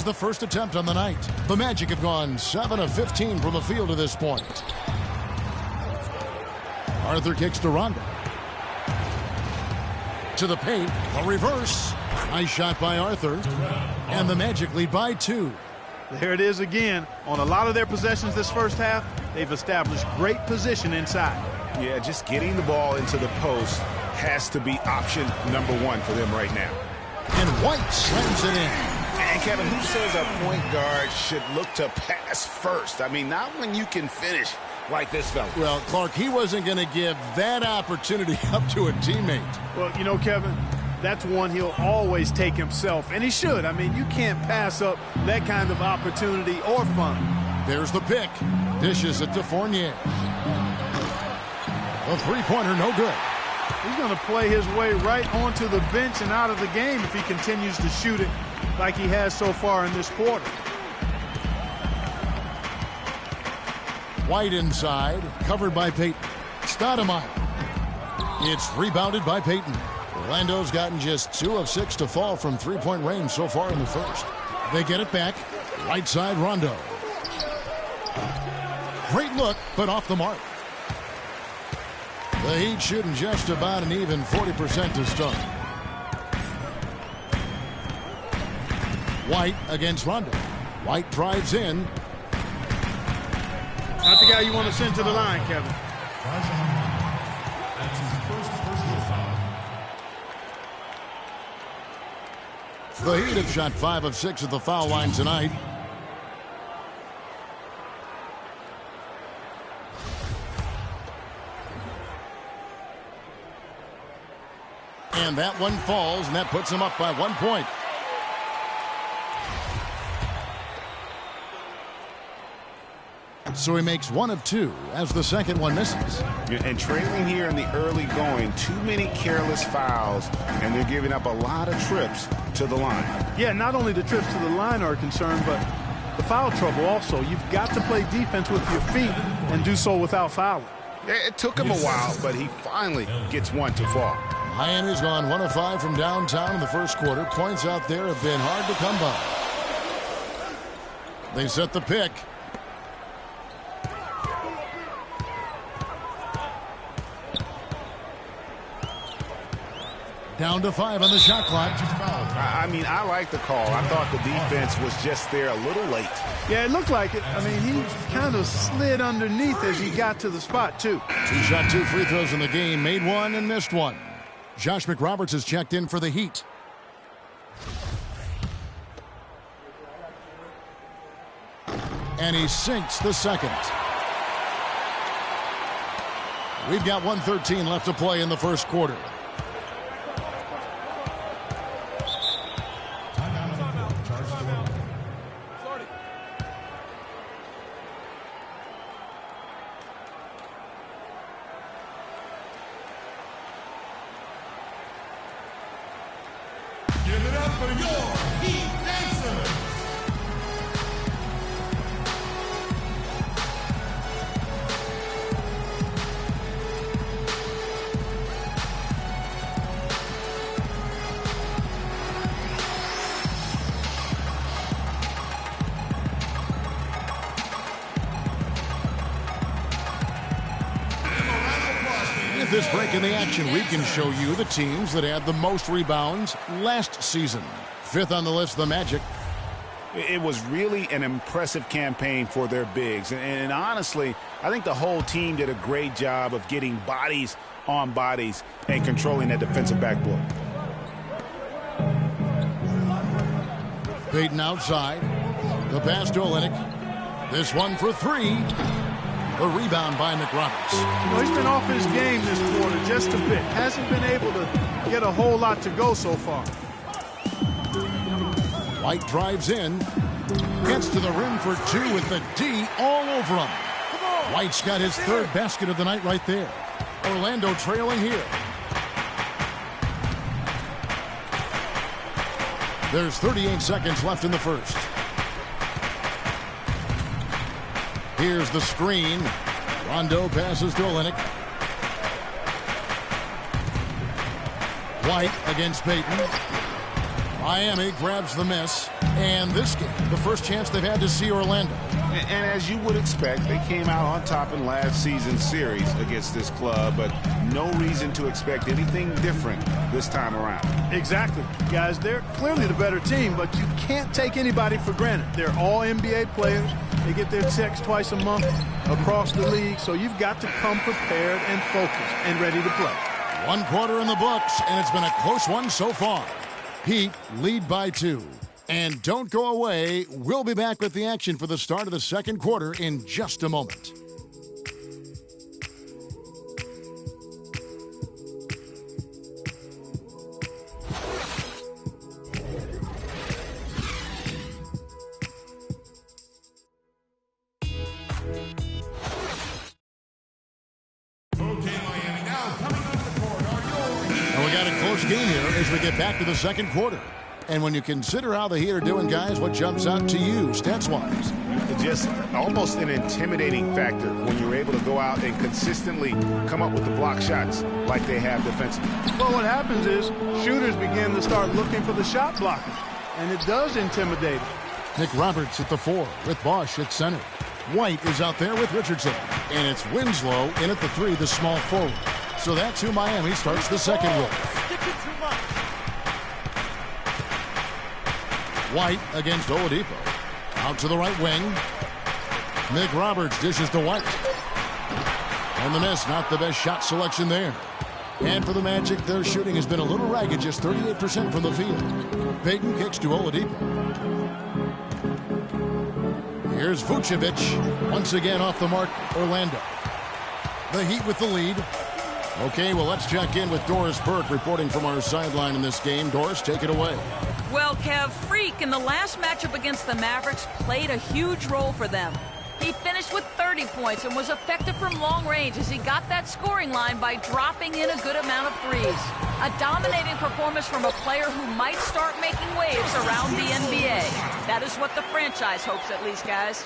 the first attempt on the night. The Magic have gone 7 of 15 from the field to this point. Arthur kicks to Rondo. To the paint, a reverse. Nice shot by Arthur. And the Magic lead by 2. There it is again. On a lot of their possessions this first half, they've established great position inside. Yeah, just getting the ball into the post has to be option number 1 for them right now. And White slams it in. And Kevin, who says a point guard should look to pass first? I mean, not when you can finish like this fella. Well, Clark, he wasn't going to give that opportunity up to a teammate. Well, you know, Kevin, that's one he'll always take himself, and he should. I mean, you can't pass up that kind of opportunity or fun. There's the pick. Dishes it to Fournier. A three-pointer, no good. He's going to play his way right onto the bench and out of the game if he continues to shoot it like he has so far in this quarter. White inside, covered by Payton. Stoudemire. It's rebounded by Payton. Orlando's gotten just 2 of 6 to fall from three-point range so far in the first. They get it back. Right side, Rondo. Great look, but off the mark. The Heat shooting just about an even 40% to start. White against Rondo. White drives in. Not the guy you want to send to the line, Kevin. The Heat have shot 5 of 6 at the foul line tonight. And that one falls, and that puts him up by 1 point. So he makes 1 of 2 as the second one misses. And trailing here in the early going, too many careless fouls, and they're giving up a lot of trips to the line. Yeah, not only the trips to the line are a concern, but the foul trouble also. You've got to play defense with your feet and do so without fouling. It took him a while, but he finally gets one to fall. Miami's gone 1 of 5 from downtown in the first quarter. Points out there have been hard to come by. They set the pick. Down to 5 on the shot clock. I mean, I like the call. I thought the defense was just there a little late. Yeah, it looked like it. I mean, he kind of slid underneath as he got to the spot, too. 2 shot, 2 free throws in the game. Made 1 and missed 1. Josh McRoberts has checked in for the Heat. And he sinks the second. We've got 1:13 left to play in the first quarter. Give it up for your Heat Dancers! With this break in the action, we can show you the teams that had the most rebounds last season. 5th on the list, the Magic. It was really an impressive campaign for their bigs. And honestly, I think the whole team did a great job of getting bodies on bodies and controlling that defensive backboard. Payton outside. The pass to Olynyk. This one for 3. A rebound by McRoberts. You know, he's been off his game this quarter just a bit. Hasn't been able to get a whole lot to go so far. White drives in. Gets to the rim for 2 with the D all over him. White's got his 3rd basket of the night right there. Orlando trailing here. There's 38 seconds left in the first. Here's the screen. Rondo passes to Olynyk. White against Payton. Miami grabs the miss, and this game, the first chance they've had to see Orlando. And as you would expect, they came out on top in last season's series against this club, but no reason to expect anything different this time around. Exactly. Guys, they're clearly the better team, but you can't take anybody for granted. They're all NBA players. They get their checks twice a month across the league, so you've got to come prepared and focused and ready to play. 1 quarter in the books, and it's been a close one so far. Heat lead by 2. And don't go away. We'll be back with the action for the start of the second quarter in just a moment. Game here as we get back to the second quarter. And when you consider how the Heat are doing, guys, what jumps out to you stats-wise? Just almost an intimidating factor when you're able to go out and consistently come up with the block shots like they have defensively. Well, what happens is shooters begin to start looking for the shot blockers, and it does intimidate them. Nick Roberts at the 4 with Bosch at center. White is out there with Richardson. And it's Winslow in at the 3, the small forward. So that's who Miami starts the second with. White against Oladipo. Out to the right wing. Nick Roberts dishes to White. And the miss, not the best shot selection there. And for the Magic, their shooting has been a little ragged, just 38% from the field. Payton kicks to Oladipo. Here's Vucevic. Once again off the mark, Orlando. The Heat with the lead. Okay, well, let's check in with Doris Burke reporting from our sideline in this game. Doris, take it away. Well, Kev, Freak in the last matchup against the Mavericks played a huge role for them. He finished with 30 points and was effective from long range as he got that scoring line by dropping in a good amount of threes. A dominating performance from a player who might start making waves around the NBA. That is what the franchise hopes, at least, guys.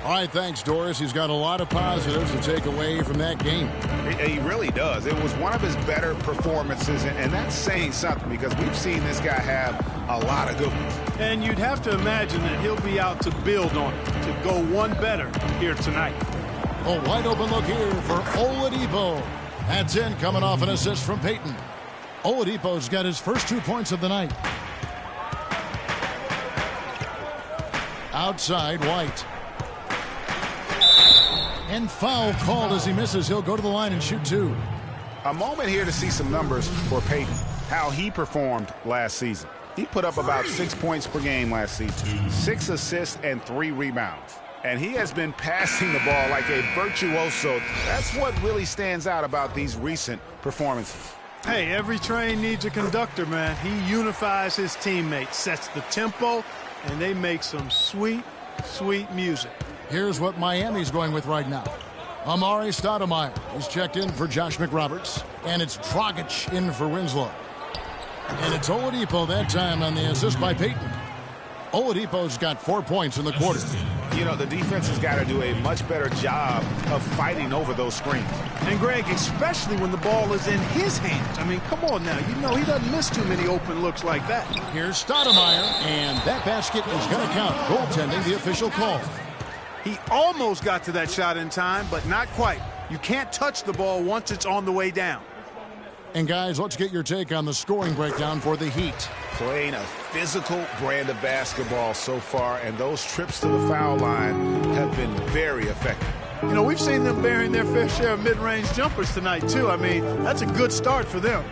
All right, thanks, Doris. He's got a lot of positives to take away from that game. He really does. It was one of his better performances, and that's saying something because we've seen this guy have a lot of good ones. And you'd have to imagine that he'll be out to build on it, to go one better here tonight. A wide open look here for Oladipo. That's in, coming off an assist from Payton. Oladipo's got his first 2 points of the night. Outside, White. And foul called as he misses. He'll go to the line and shoot 2. A moment here to see some numbers for Payton, how he performed last season. He put up about 6 points per game last season, 6 assists and 3 rebounds. And he has been passing the ball like a virtuoso. That's what really stands out about these recent performances. Hey, every train needs a conductor, man. He unifies his teammates, sets the tempo, and they make some sweet, sweet music. Here's what Miami's going with right now. Amari Stoudemire is checked in for Josh McRoberts. And it's Dragic in for Winslow. And it's Oladipo that time on the assist by Payton. Oladipo's got 4 points in the quarter. You know, the defense has got to do a much better job of fighting over those screens. And, Greg, especially when the ball is in his hands. I mean, come on now. You know he doesn't miss too many open looks like that. Here's Stoudemire, and that basket is going to count. Goaltending, the official call. He almost got to that shot in time, but not quite. You can't touch the ball once it's on the way down. And, guys, let's get your take on the scoring breakdown for the Heat. Playing a physical brand of basketball so far, and those trips to the foul line have been very effective. You know, we've seen them bearing their fair share of mid-range jumpers tonight, too. I mean, that's a good start for them.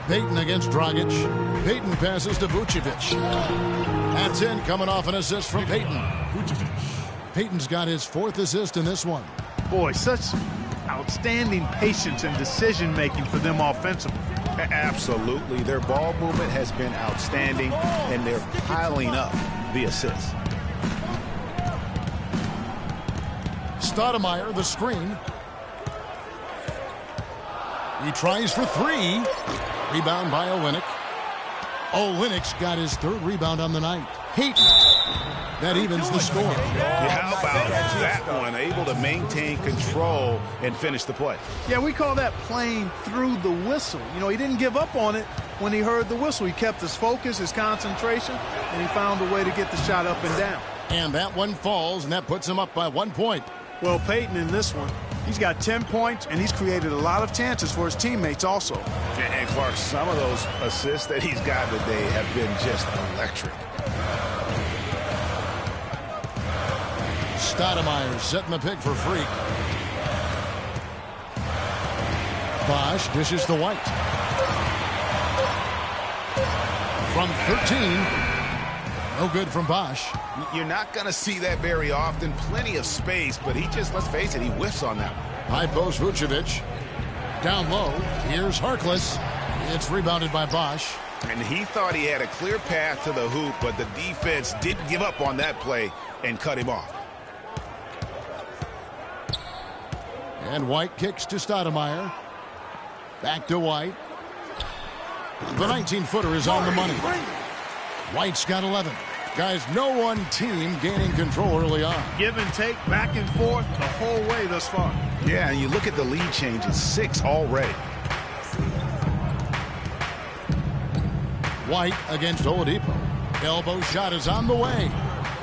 Payton against Dragic. Payton passes to Vucevic. That's in, coming off an assist from Payton. Payton's got his 4th assist in this one. Boy, such outstanding patience and decision-making for them offensively. Absolutely. Their ball movement has been outstanding, and they're piling up the assists. Stoudemire, the screen. He tries for 3. Rebound by Olynyk. Olynyk's got his 3rd rebound on the night. Heat. That evens the score. Yeah, how about that one? Able to maintain control and finish the play. Yeah, we call that playing through the whistle. You know, he didn't give up on it when he heard the whistle. He kept his focus, his concentration, and he found a way to get the shot up and down. And that one falls, and that puts him up by 1 point. Well, Peyton in this one, he's got 10 points, and he's created a lot of chances for his teammates also. And Clark, some of those assists that he's got today have been just electric. Stoudemire setting the pick for Freak. Bosch dishes to White. From 13. No good from Bosch. You're not going to see that very often. Plenty of space, but he just, let's face it, he whiffs on that one. High post Vucevic. Down low. Here's Harkless. It's rebounded by Bosch. And he thought he had a clear path to the hoop, but the defense didn't give up on that play and cut him off. And White kicks to Stoudemire. Back to White. The 19-footer is on the money. White's got 11. Guys, no one team gaining control early on. Give and take, back and forth, the whole way thus far. Yeah, and you look at the lead changes, 6 already. White against Oladipo. Elbow shot is on the way.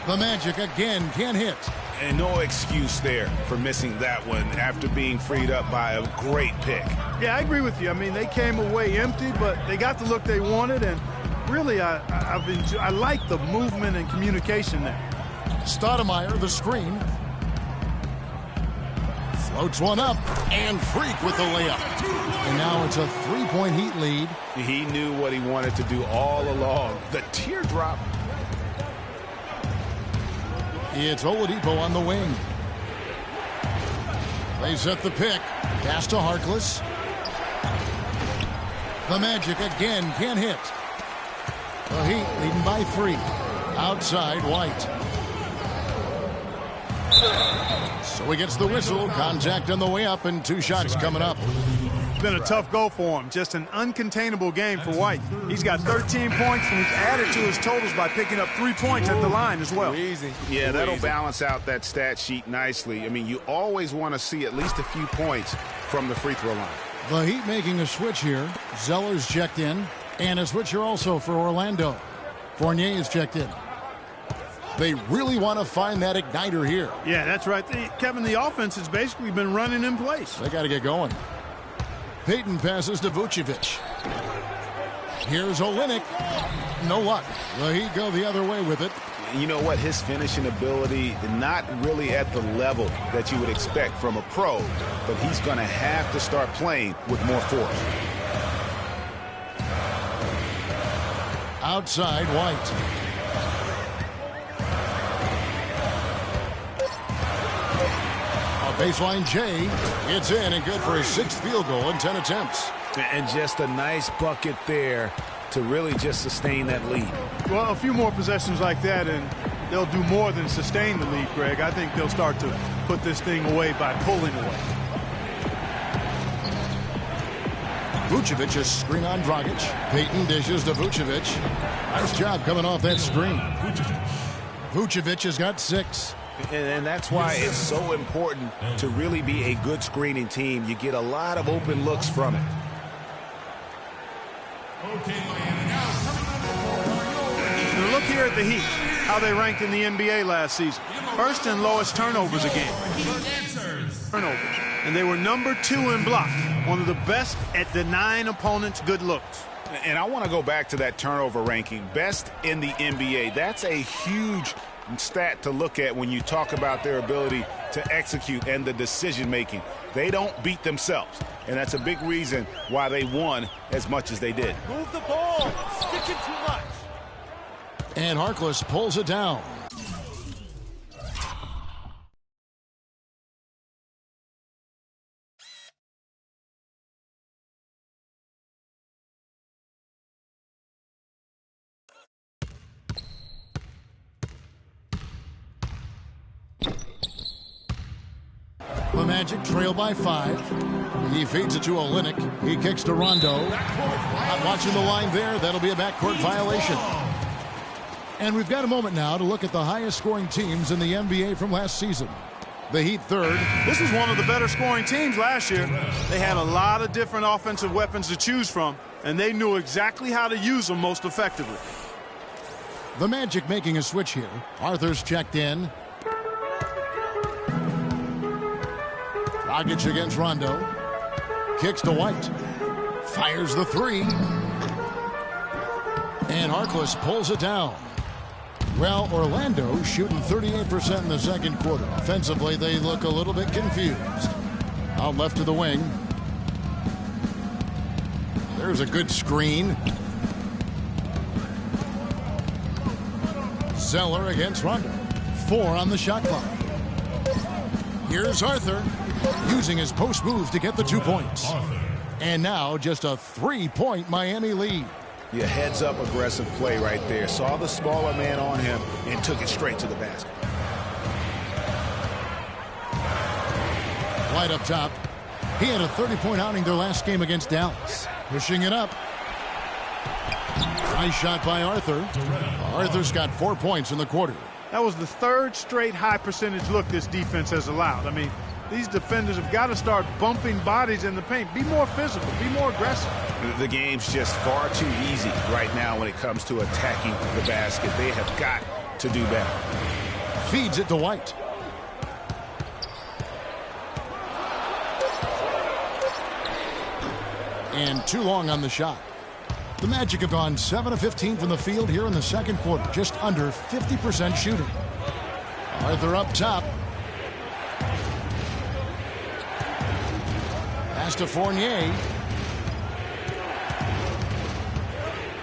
The Magic again can't hit. And no excuse there for missing that one after being freed up by a great pick. Yeah, I agree with you. I mean, they came away empty, but they got the look they wanted, and really, I like the movement and communication there. Stoudemire, the screen. Floats one up, and Freak with the layup. And now it's a 3-point Heat lead. He knew what he wanted to do all along. The teardrop. It's Oladipo on the wing. They set the pick. Pass to Harkless. The Magic again can't hit. The Heat leading by 3. Outside, White. So he gets the whistle. Contact on the way up, and 2 shots coming up. It's been a tough go for him. Just an uncontainable game for White. He's got 13 points, and he's added to his totals by picking up 3 points at the line as well. Yeah, that'll balance out that stat sheet nicely. I mean, you always want to see at least a few points from the free throw line. The Heat making a switch here. Zeller's checked in. And a switcher also for Orlando. Fournier is checked in. They really want to find that igniter here. Yeah, that's right. Kevin, the offense has basically been running in place. They got to get going. Peyton passes to Vucevic. Here's Olynyk. No luck. The Heat go the other way with it. You know what? His finishing ability, not really at the level that you would expect from a pro, but he's going to have to start playing with more force. Outside, White. A baseline J. It's in and good for his 6th field goal in 10 attempts. And just a nice bucket there to really just sustain that lead. Well, a few more possessions like that, and they'll do more than sustain the lead, Greg. I think they'll start to put this thing away by pulling away. Vucevic is screen on Dragic. Peyton dishes to Vucevic. Nice job coming off that screen. Vucevic has got 6. And that's why it's so important to really be a good screening team. You get a lot of open looks from it. Now look here at the Heat, how they ranked in the NBA last season. First and lowest turnovers a game. Turnovers. And they were number 2 in block. One of the best at denying opponents good looks. And I want to go back to that turnover ranking. Best in the NBA. That's a huge stat to look at when you talk about their ability to execute and the decision making. They don't beat themselves. And that's a big reason why they won as much as they did. Move the ball. Sticking too much. And Harkless pulls it down. The Magic trail by 5. He feeds it to Olynyk. He kicks to Rondo. Not watching the line there. That'll be a backcourt violation. And we've got a moment now to look at the highest scoring teams in the NBA from last season. The Heat third. This was one of the better scoring teams last year. They had a lot of different offensive weapons to choose from, and they knew exactly how to use them most effectively. The Magic making a switch here. Arthur's checked in. Dragic against Rondo. Kicks to White. Fires the 3. And Harkless pulls it down. Well, Orlando shooting 38% in the second quarter. Offensively, they look a little bit confused. Out left to the wing. There's a good screen. Zeller against Rondo. 4 on the shot clock. Here's Arthur using his post move to get the 2 points. And now just a 3-point Miami lead. Yeah, heads-up aggressive play right there. Saw the smaller man on him and took it straight to the basket. White up top. He had a 30-point outing their last game against Dallas. Pushing it up. Nice shot by Arthur. Arthur's got 4 points in the quarter. That was the 3rd straight high percentage look this defense has allowed. I mean, these defenders have got to start bumping bodies in the paint. Be more physical. Be more aggressive. The game's just far too easy right now when it comes to attacking the basket. They have got to do better. Feeds it to White. And too long on the shot. The Magic have gone 7 of 15 from the field here in the second quarter. Just under 50% shooting. Arthur up top. Pass to Fournier.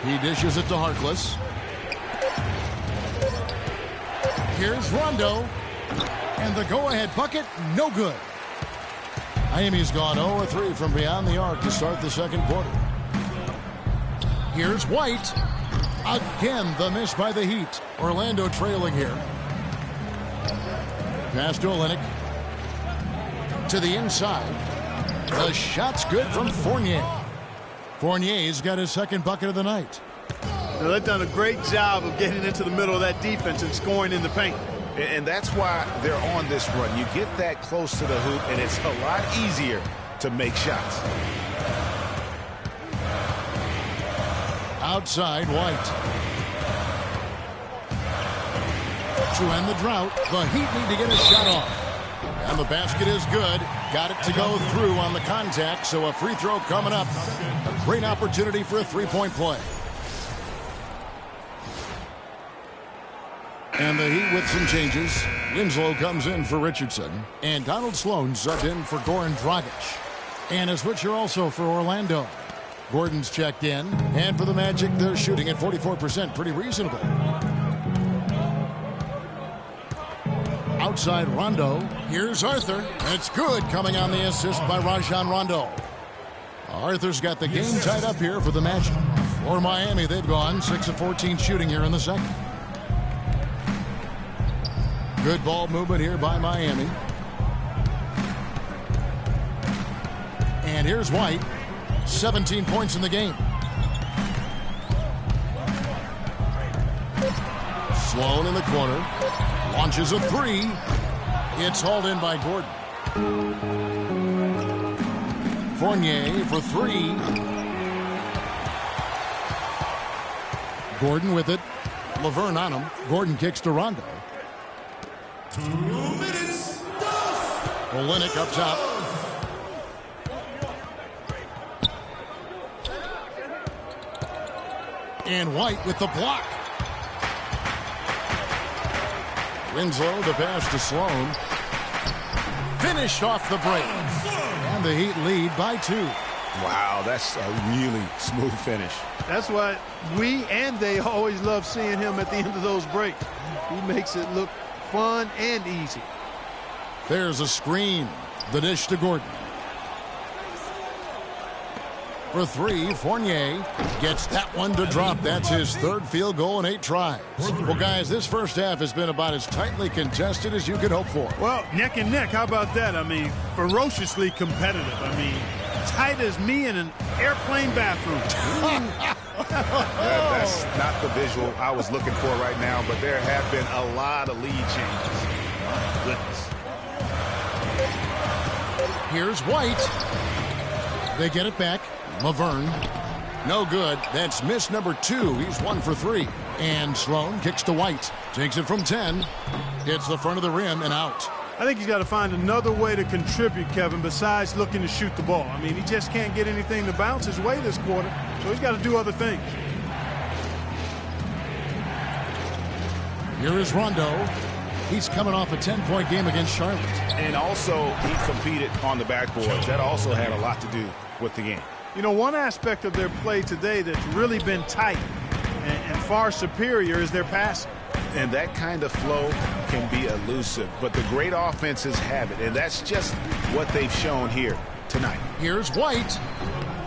He dishes it to Harkless. Here's Rondo. And the go-ahead bucket, no good. Miami's gone 0-3 from beyond the arc to start the second quarter. Here's White. Again, the miss by the Heat. Orlando trailing here. Pass to Olynyk. To the inside. The shot's good from Fournier. Fournier's got his second bucket of the night. Now, they've done a great job of getting into the middle of that defense and scoring in the paint. And that's why they're on this run. You get that close to the hoop, and it's a lot easier to make shots. Outside, White. To end the drought, the Heat need to get a shot off. And the basket is good. Got it to go through on the contact, so a free throw coming up. A great opportunity for a three-point play. And the Heat with some changes. Winslow comes in for Richardson. And Donald Sloan subbed in for Goran Dragic. And a switcher also for Orlando. Gordon's checked in. And for the Magic, they're shooting at 44%. Pretty reasonable. Outside Rondo. Here's Arthur. And it's good, coming on the assist by Rajon Rondo. Arthur's got the game tied up here for the Magic. For Miami, they've gone 6 of 14 shooting here in the second. Good ball movement here by Miami. And here's White. 17 points in the game. Sloan in the corner. Launches a three. It's hauled in by Gordon. Fournier for three. Gordon with it. Laverne on him. Gordon kicks to Rondo. 2 minutes. Olynyk up top. And White with the block. Winslow, the pass to Sloan. Finished off the break. And the Heat lead by 2. Wow, that's a really smooth finish. That's why we and they always love seeing him at the end of those breaks. He makes it look fun and easy. There's a screen. The dish to Gordon. For three, Fournier gets that one to drop. That's his third field goal in 8 tries. Well, guys, this first half has been about as tightly contested as you could hope for. Well, neck and neck. How about that? I mean, ferociously competitive. I mean, tight as me in an airplane bathroom. That's not the visual I was looking for right now, but there have been a lot of lead changes. My goodness. Here's White. They get it back. Laverne. No good. That's miss number 2. He's 1 for 3. And Sloan kicks to White. Takes it from 10. Hits the front of the rim and out. I think he's got to find another way to contribute, Kevin, besides looking to shoot the ball. I mean, he just can't get anything to bounce his way this quarter, so he's got to do other things. Here is Rondo. He's coming off a 10-point game against Charlotte. And also, he competed on the backboards. That also had a lot to do with the game. You know, one aspect of their play today that's really been tight and far superior is their passing. And that kind of flow can be elusive, but the great offenses have it, and that's just what they've shown here tonight. Here's White.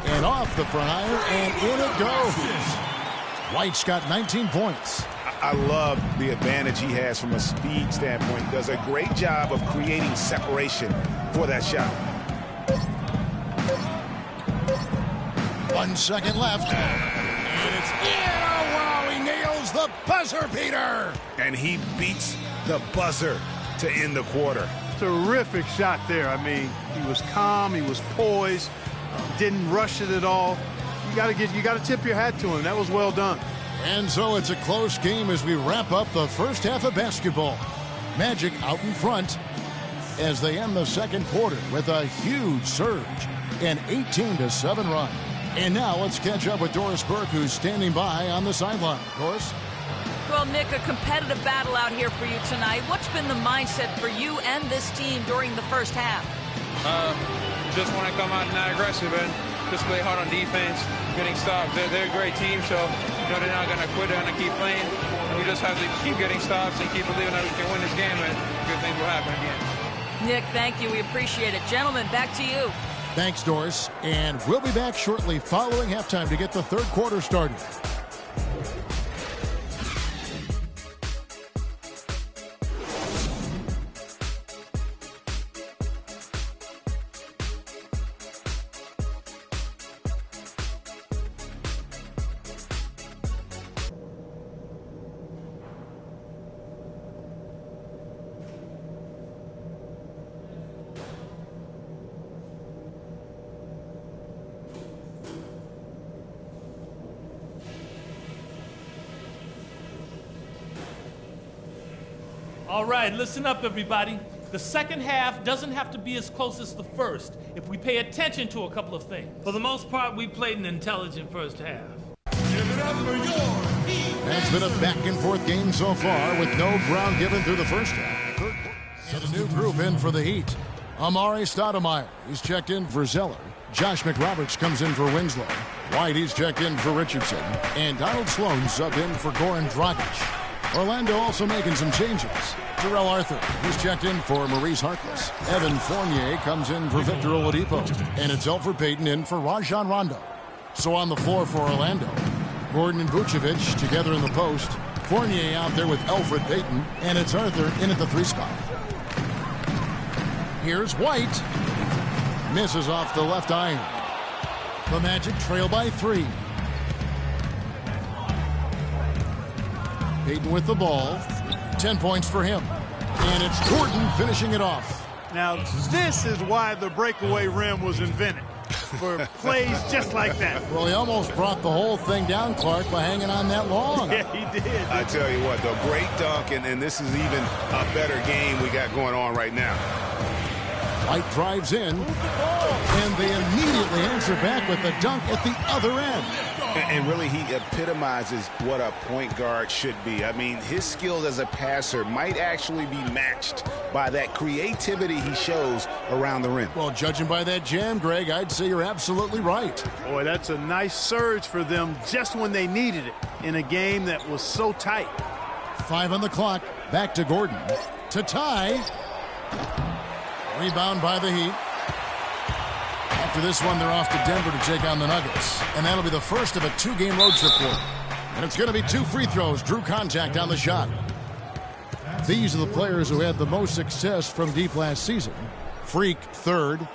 And off the front iron, and in it goes. White's got 19 points. I love the advantage he has from a speed standpoint. He does a great job of creating separation for that shot. 1 second left. And it's in. Oh, wow, he nails the buzzer beater. And he beats the buzzer to end the quarter. Terrific shot there. I mean, he was calm, he was poised, didn't rush it at all. You got to tip your hat to him. That was well done. And so it's a close game as we wrap up the first half of basketball. Magic out in front as they end the second quarter with a huge surge, an 18-7 run. And now let's catch up with Doris Burke, who's standing by on the sideline. Doris? Well, Nick, a competitive battle out here for you tonight. What's been the mindset for you and this team during the first half? Just want to come out and not aggressive and just play hard on defense, getting stops. They're a great team, so they're not going to quit. They're going to keep playing. And we just have to keep getting stops and keep believing that we can win this game, and good things will happen again. Nick, thank you. We appreciate it. Gentlemen, back to you. Thanks, Doris. And we'll be back shortly following halftime to get the third quarter started. All right, listen up, everybody. The second half doesn't have to be as close as the first if we pay attention to a couple of things. For the most part, we played an intelligent first half. Give it up for your team. It's been a back-and-forth game so far with no ground given through the first half. And a new group in for the Heat. Amari Stoudemire, he's checked in for Zeller. Josh McRoberts comes in for Winslow. White, he's checked in for Richardson. And Donald Sloan subbed in for Goran Dragic. Orlando also making some changes. Terrell Arthur, he's checked in for Maurice Harkless. Evan Fournier comes in for Victor Oladipo. And it's Elfrid Payton in for Rajon Rondo. So on the floor for Orlando, Gordon and Vucevic together in the post. Fournier out there with Elfrid Payton. And it's Arthur in at the 3 spot. Here's White. Misses off the left iron. The Magic trail by 3. Payton with the ball. 10 points for him. And it's Gordon finishing it off. Now, this is why the breakaway rim was invented. For plays just like that. Well, he almost brought the whole thing down, Clark, by hanging on that long. Yeah, he did. I tell you what, though, great dunk, and this is even a better game we got going on right now. White drives in, and they immediately answer back with the dunk at the other end. And really, he epitomizes what a point guard should be. I mean, his skills as a passer might actually be matched by that creativity he shows around the rim. Well, judging by that jam, Greg, I'd say you're absolutely right. Boy, that's a nice surge for them just when they needed it in a game that was so tight. 5 on the clock. Back to Gordon. To tie. Rebound by the Heat. At After this one, they're off to Denver to take on the Nuggets. And that'll be the first of a 2-game road trip for them. And it's going to be 2 free throws. Drew contact on the shot. These are the players who had the most success from deep last season. Freak, third.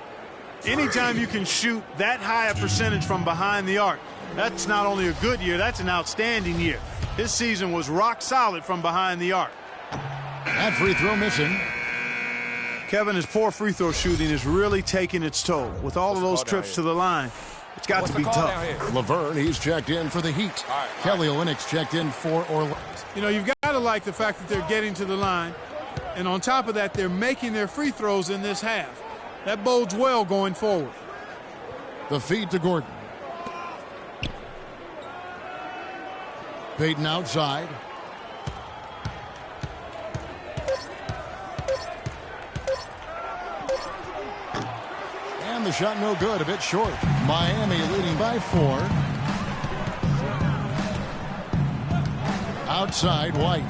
Anytime you can shoot that high a percentage from behind the arc, that's not only a good year, that's an outstanding year. His season was rock solid from behind the arc. That free throw missing. Kevin, his poor free throw shooting is really taking its toll. With all of those trips to the line, it's got to be tough. Laverne, he's checked in for the Heat. Kelly Olynyk's checked in for Orlando. You know, you've got to like the fact that they're getting to the line. And on top of that, they're making their free throws in this half. That bodes well going forward. The feed to Gordon. Payton outside. And the shot no good, a bit short. Miami leading by 4. Outside, White.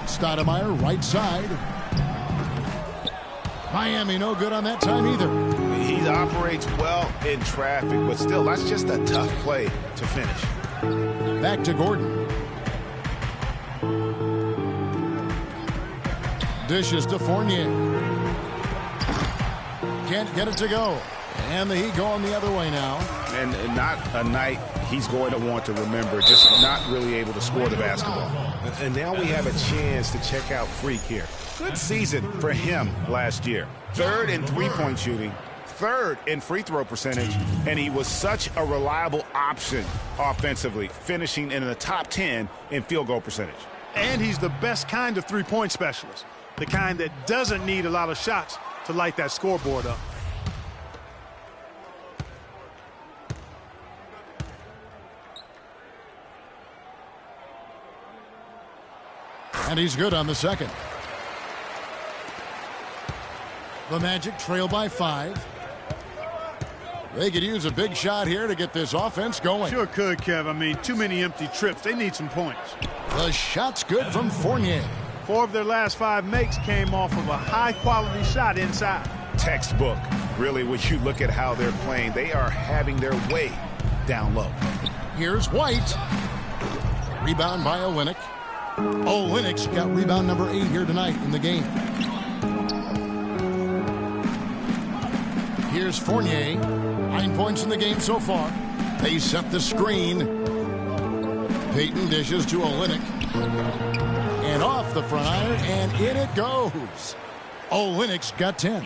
Stoudemire, right side. Miami no good on that time either. He operates well in traffic, but still, that's just a tough play to finish. Back to Gordon. Dishes to Fournier. Can't get it to go. And the Heat going the other way now. And not a night he's going to want to remember, just not really able to score the basketball. And now we have a chance to check out Freak here. Good season for him last year. 3rd in three-point shooting, 3rd in free throw percentage, and he was such a reliable option offensively, finishing in the top 10 in field goal percentage. And he's the best kind of three-point specialist, the kind that doesn't need a lot of shots to light that scoreboard up. And he's good on the second. The Magic trail by 5. They could use a big shot here to get this offense going. Sure could, Kev. I mean, too many empty trips. They need some points. The shot's good from Fournier. 4 of their last 5 makes came off of a high-quality shot inside. Textbook. Really, when you look at how they're playing, they are having their way down low. Here's White. Rebound by Olynyk. Olynyk's got rebound number 8 here tonight in the game. Here's Fournier. 9 points in the game so far. They set the screen. Payton dishes to Olynyk. And off the front iron, and in it goes. Olynyk's got 10.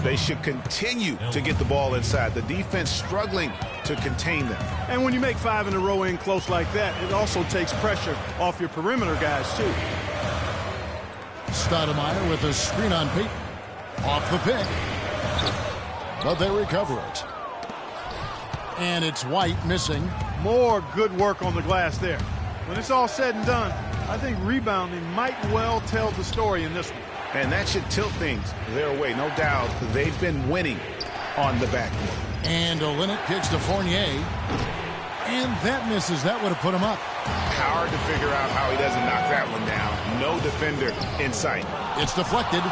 They should continue to get the ball inside. The defense struggling to contain them. And when you make 5 in a row in close like that, it also takes pressure off your perimeter guys, too. Stoudemire with a screen on Payton. Off the pick. But they recover it. And it's White missing. More good work on the glass there. When it's all said and done, I think rebounding might well tell the story in this one. And that should tilt things their way. No doubt they've been winning on the backboard. And Olynyk kicks to Fournier. And that misses. That would have put him up. Hard to figure out how he doesn't knock that one down. No defender in sight. It's deflected.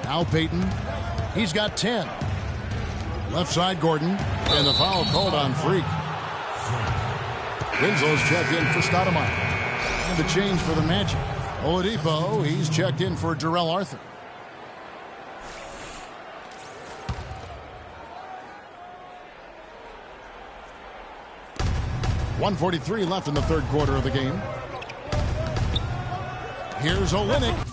Now Payton. He's got 10. Left side Gordon. And the foul called on Freak. Winslow's checked in for Stoudemire. And the change for the Magic. Oladipo, he's checked in for Jarrell Arthur. .143 left in the third quarter of the game. Here's Olynyk.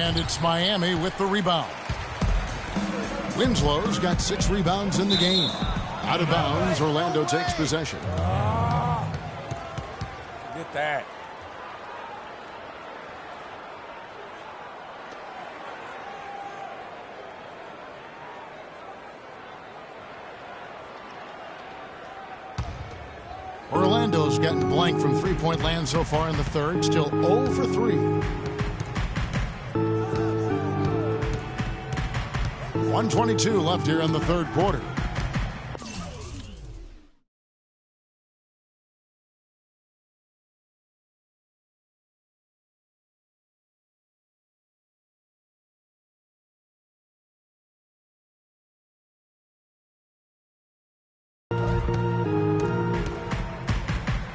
And it's Miami with the rebound. Winslow's got 6 rebounds in the game. Out of bounds, Orlando takes possession. Get that. Orlando's gotten blank from three-point land so far in the third. Still 0 for 3. 1:22 left here in the third quarter.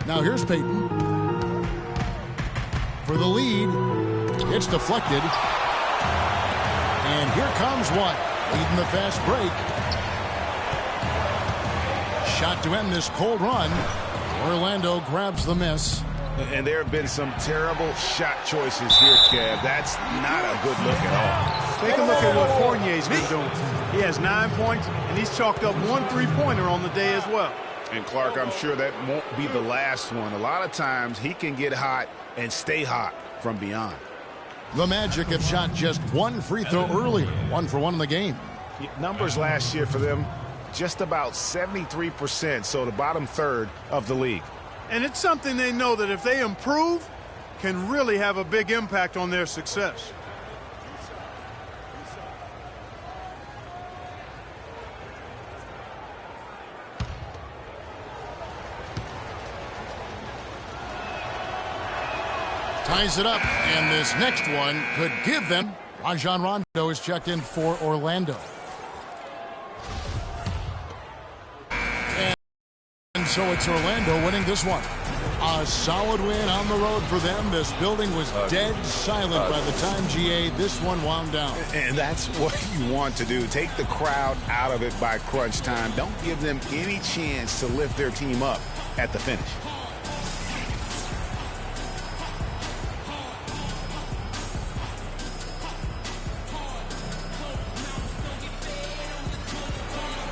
Now here's Payton. For the lead, it's deflected. And here comes White, leading the fast break. Shot to end this cold run. Orlando grabs the miss. And there have been some terrible shot choices here, Kev. That's not a good look at all. Take a look at what Fournier's been doing. He has 9 points, and he's chalked up 1 3-pointer on the day as well. And Clark, I'm sure that won't be the last one. A lot of times he can get hot and stay hot from beyond. The Magic have shot just 1 free throw earlier. 1 for 1 in the game. Numbers last year for them, just about 73%, so the bottom third of the league. And it's something they know that if they improve, can really have a big impact on their success. Ties it up, and this next one could give them. Rajon Rondo is checked in for Orlando. And so it's Orlando winning this one. A solid win on the road for them. This building was dead silent by the time, GA, this one wound down. And that's what you want to do. Take the crowd out of it by crunch time. Don't give them any chance to lift their team up at the finish.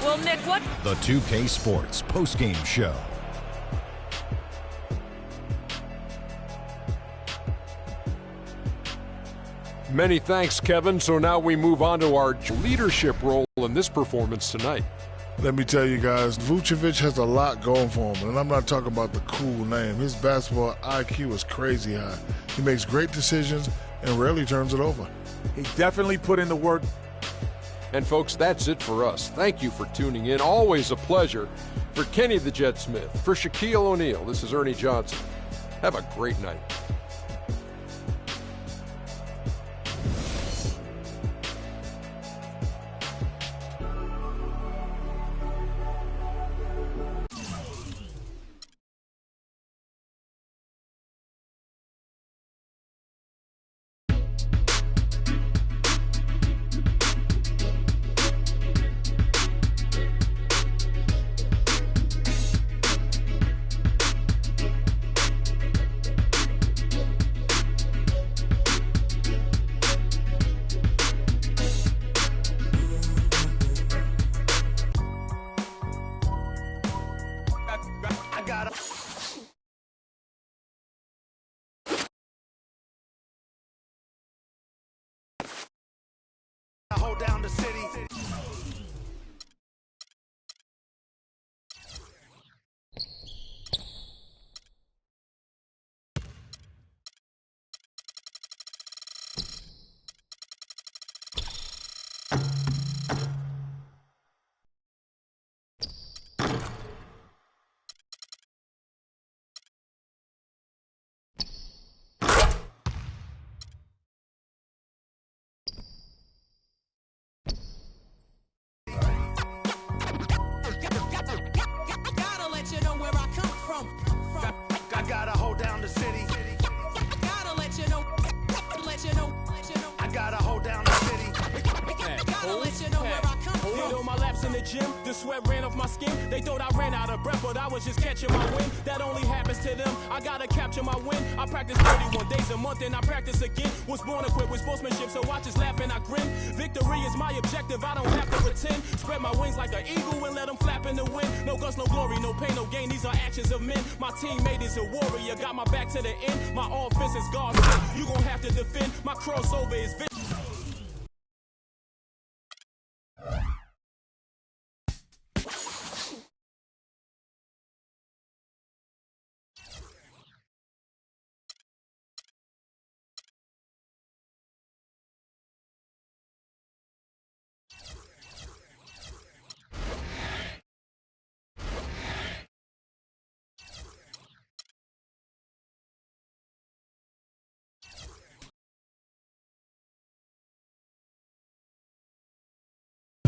Well, Nick, what? The 2K Sports postgame show. Many thanks, Kevin. So now we move on to our leadership role in this performance tonight. Let me tell you guys, Vucevic has a lot going for him, and I'm not talking about the cool name. His basketball IQ is crazy high. He makes great decisions and rarely turns it over. He definitely put in the work. And folks, that's it for us. Thank you for tuning in. Always a pleasure. For Kenny the Jet Smith, for Shaquille O'Neal, this is Ernie Johnson. Have a great night. Hold down the city. in the gym, the sweat ran off my skin. They thought I ran out of breath, but I was just catching my wind. That only happens to them. I gotta capture my win. I practice 31 days a month and I practice again. Was born equipped with sportsmanship, so I just laugh and I grin. Victory is my objective, I don't have to pretend. Spread my wings like an eagle and let them flap in the wind. No guts, no glory, no pain, no gain. These are actions of men. My teammate is a warrior, got my back to the end. My offense is God's will. You gon' have to defend. My crossover is vision.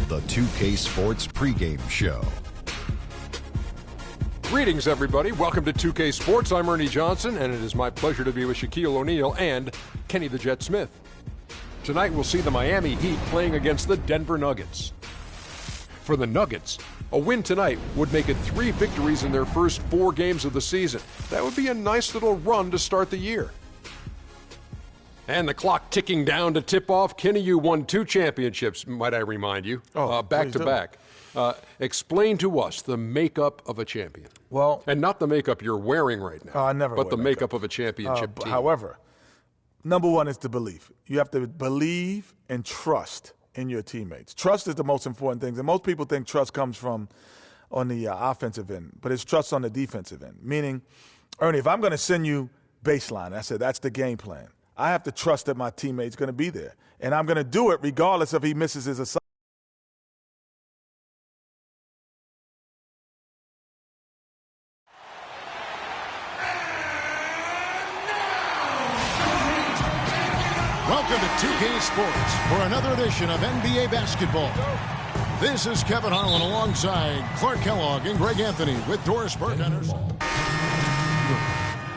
The 2K Sports pregame show. Greetings, everybody. Welcome to 2K Sports. I'm Ernie Johnson, and it is my pleasure to be with Shaquille O'Neal and Kenny the Jet Smith. Tonight, we'll see the Miami Heat playing against the Denver Nuggets. For the Nuggets, a win tonight would make it 3 victories in their first 4 games of the season. That would be a nice little run to start the year. And the clock ticking down to tip off. Kenny, you won 2 championships, might I remind you, back to back. Explain to us the makeup of a champion. Well, and not the makeup you're wearing right now. I never but the makeup. makeup of a championship team. However, number one is the belief. You have to believe and trust in your teammates. Trust is the most important thing. And most people think trust comes from on the offensive end, but it's trust on the defensive end. Meaning, Ernie, if I'm going to send you baseline, I said that's the game plan. I have to trust that my teammate's going to be there. And I'm going to do it regardless if he misses his assignment. Welcome to 2K Sports for another edition of NBA basketball. This is Kevin Harlan alongside Clark Kellogg and Greg Anthony with Doris Burke on her.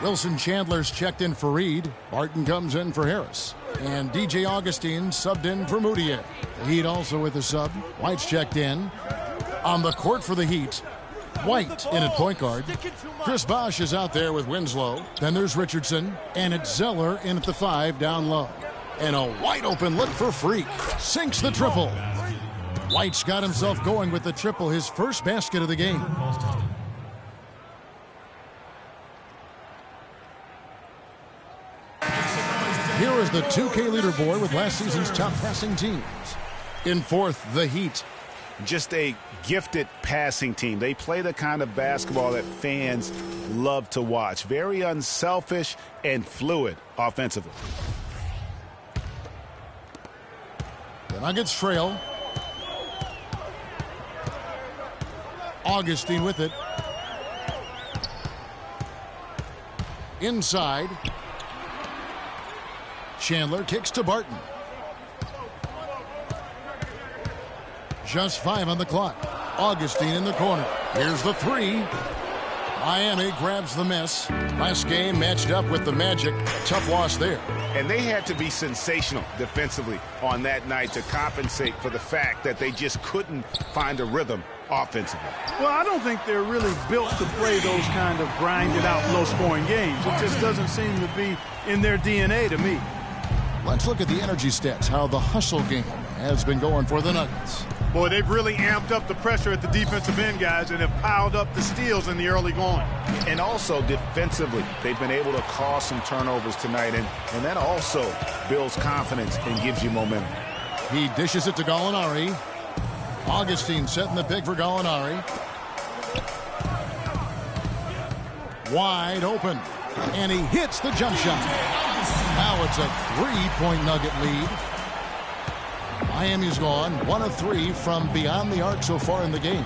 Wilson Chandler's checked in for Reed. Barton comes in for Harris. And DJ Augustine subbed in for Moutier. The Heat also with a sub. White's checked in. On the court for the Heat, White in at point guard. Chris Bosh is out there with Winslow. Then there's Richardson. And it's Zeller in at the 5 down low. And a wide open look for Freak. Sinks the triple. White's got himself going with the triple, his first basket of the game. Here is the 2K leaderboard with last season's top passing teams. In 4th, the Heat. Just a gifted passing team. They play the kind of basketball that fans love to watch. Very unselfish and fluid offensively. The Nuggets trail. Augustine with it. Inside. Chandler kicks to Barton. Just 5 on the clock. Augustine in the corner. Here's the 3. Miami grabs the miss. Last game matched up with the Magic. Tough loss there. And they had to be sensational defensively on that night to compensate for the fact that they just couldn't find a rhythm offensively. Well, I don't think they're really built to play those kind of grinded out low-scoring games. It just doesn't seem to be in their DNA to me. Let's look at the energy stats, how the hustle game has been going for the Nuggets. Boy, they've really amped up the pressure at the defensive end, guys, and have piled up the steals in the early going. And also defensively, they've been able to cause some turnovers tonight, and that also builds confidence and gives you momentum. He dishes it to Gallinari. Augustine setting the pick for Gallinari. Wide open, and he hits the jump shot. Now it's a 3-point Nugget lead. Miami's gone 1 of 3 from beyond the arc so far in the game.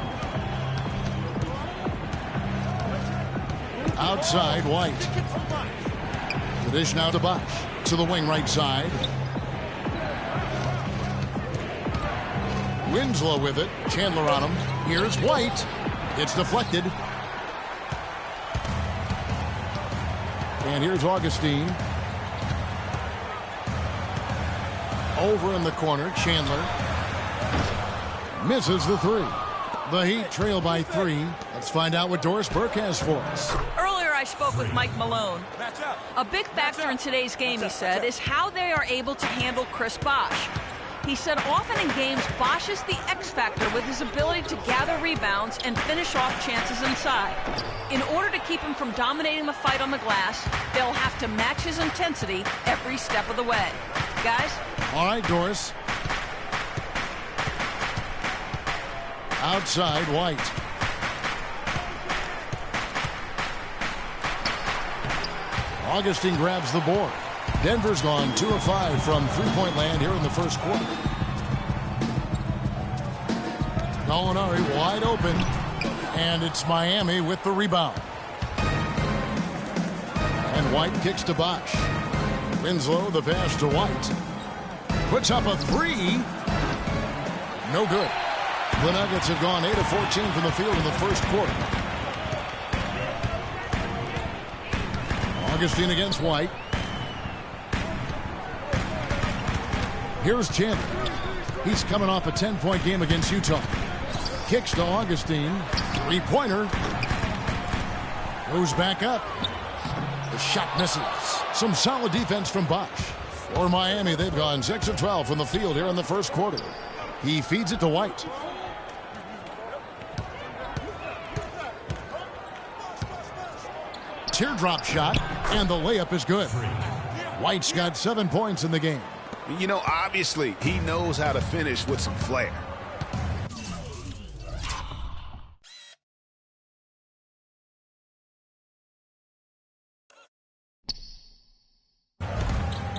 Outside, White. The dish now to Bosh. To the wing right side. Winslow with it. Chandler on him. Here's White. It's deflected. And here's Augustine. Over in the corner, Chandler misses the 3. The Heat trail by 3. Let's find out what Doris Burke has for us. Earlier, I spoke with Mike Malone. A big factor in today's game, he said, is how they are able to handle Chris Bosh. He said often in games, Bosh is the X factor with his ability to gather rebounds and finish off chances inside. In order to keep him from dominating the fight on the glass, they'll have to match his intensity every step of the way. Guys? All right, Doris. Outside, White. Augustine grabs the board. Denver's gone 2 of 5 from three-point land here in the first quarter. Gallinari wide open, and it's Miami with the rebound. And White kicks to Bosh. Winslow the pass to White. Puts up a 3. No good. The Nuggets have gone 8 of 14 from the field in the first quarter. Augustine against White. Here's Chandler. He's coming off a 10-point game against Utah. Kicks to Augustine. Three-pointer. Goes back up. The shot misses. Some solid defense from Bosh. For Miami, they've gone 6 of 12 from the field here in the first quarter. He feeds it to White. Teardrop shot, and the layup is good. White's got 7 points in the game. You know, obviously, he knows how to finish with some flair.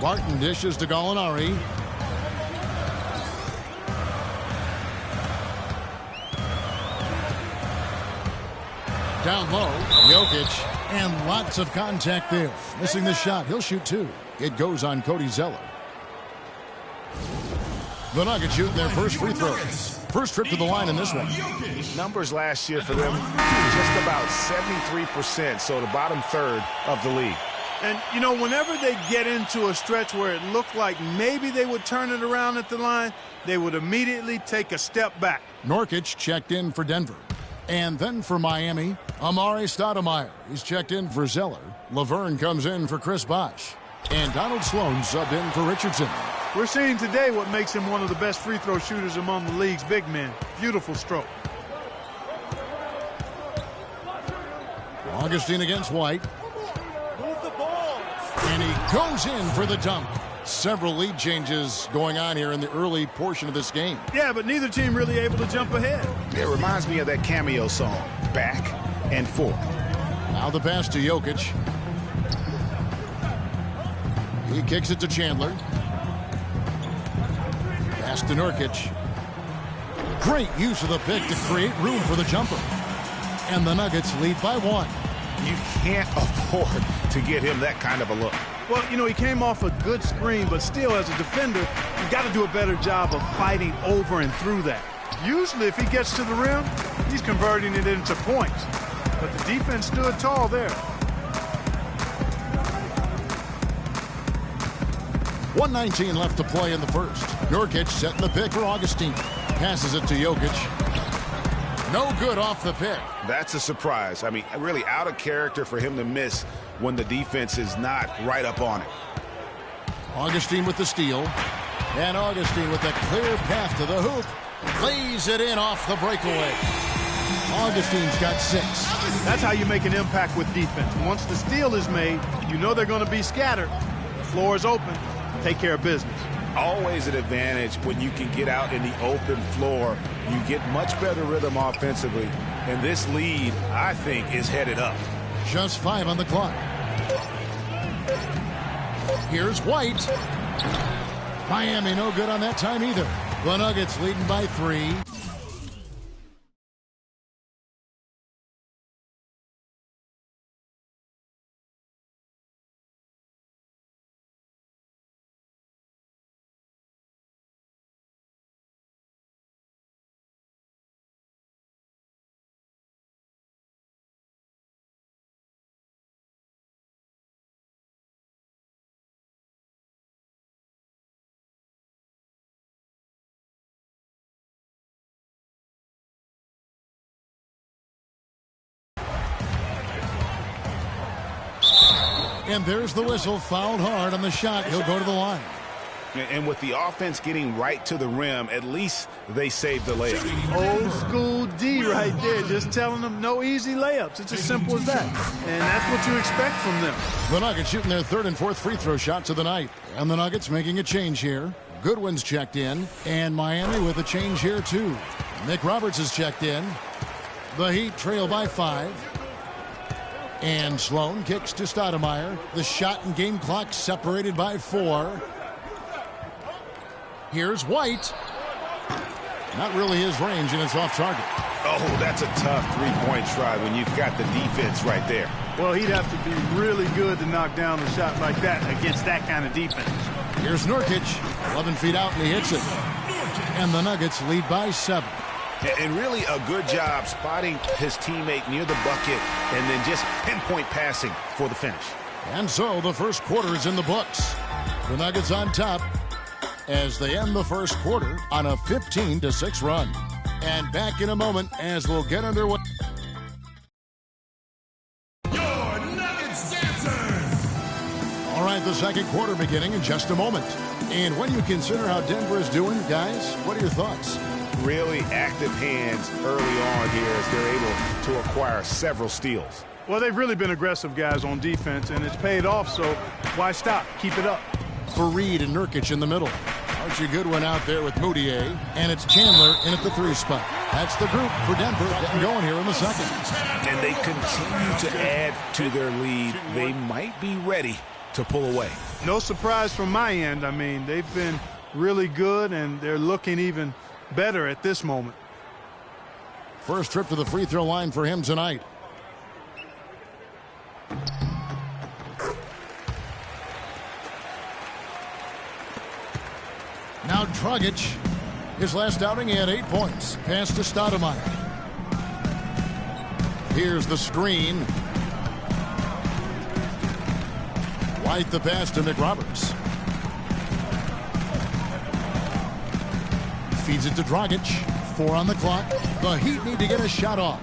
Barton dishes to Gallinari. Down low, Jokic, and lots of contact there. Missing the shot. He'll shoot 2. It goes on Cody Zeller. The Nuggets shooting their first free throws. First trip to the line in this one. Numbers last year for them, just about 73%, so the bottom third of the league. And, you know, whenever they get into a stretch where it looked like maybe they would turn it around at the line, they would immediately take a step back. Nurkic checked in for Denver. And then for Miami, Amari Stoudemire. He's checked in for Zeller. Laverne comes in for Chris Bosh. And Donald Sloan subbed in for Richardson. We're seeing today what makes him one of the best free throw shooters among the league's big men. Beautiful stroke. Augustine against White. Move the ball. And he goes in for the dunk. Several lead changes going on here in the early portion of this game. Yeah, but neither team really able to jump ahead. It reminds me of that cameo song, Back and Forth. Now the pass to Jokic. He kicks it to Chandler. Pass to Nurkic. Great use of the pick to create room for the jumper. And the Nuggets lead by 1. You can't afford to get him that kind of a look. Well, you know, he came off a good screen, but still, as a defender, you got to do a better job of fighting over and through that. Usually, if he gets to the rim, he's converting it into points. But the defense stood tall there. 1:19 left to play in the first. Nurkic setting the pick for Augustine. Passes it to Jokic. No good off the pick. That's a surprise. I mean, really out of character for him to miss when the defense is not right up on it. Augustine with the steal. And Augustine with a clear path to the hoop. Lays it in off the breakaway. Augustine's got 6. That's how you make an impact with defense. Once the steal is made, you know they're going to be scattered. The floor is open. Take care of business. Always an advantage when you can get out in the open floor. You get much better rhythm offensively. And this lead, I think, is headed up. Just 5 on the clock. Here's White. Miami no good on that time either. The Nuggets leading by 3. And there's the whistle. Fouled hard on the shot. He'll go to the line. And with the offense getting right to the rim, at least they saved the layup. Old school D right there, just telling them no easy layups. It's as simple as that. And that's what you expect from them. The Nuggets shooting their third and fourth free throw shots of the night. And the Nuggets making a change here. Goodwin's checked in. And Miami with a change here too. Nick Roberts is checked in. The Heat trail by 5. And Sloan kicks to Stoudemire. The shot and game clock separated by 4. Here's White. Not really his range, and it's off target. Oh, that's a tough three-point try when you've got the defense right there. Well, he'd have to be really good to knock down a shot like that against that kind of defense. Here's Nurkic, 11 feet out, and he hits it. And the Nuggets lead by 7. And really a good job spotting his teammate near the bucket and then just pinpoint passing for the finish. And so the first quarter is in the books. The Nuggets on top as they end the first quarter on a 15-6 run. And back in a moment as we'll get underway. Your Nuggets dancers. All right, the second quarter beginning in just a moment. And when you consider how Denver is doing, guys, what are your thoughts? Really active hands early on here as they're able to acquire several steals. Well, they've really been aggressive, guys, on defense, and it's paid off, so why stop? Keep it up. Fareed and Nurkic in the middle. Archie Goodwin out there with Moutier, and it's Chandler in at the 3 spot. That's the group for Denver getting going here in the second. And they continue to add to their lead. They might be ready to pull away. No surprise from my end. I mean, they've been really good, and they're looking even better at this moment. First trip to the free throw line for him tonight. Now Dragic, his last outing, he had 8 points. Pass to Stoudemire. Here's the screen. White the pass to Nick Roberts. Feeds it to Dragic. 4 on the clock. The Heat need to get a shot off.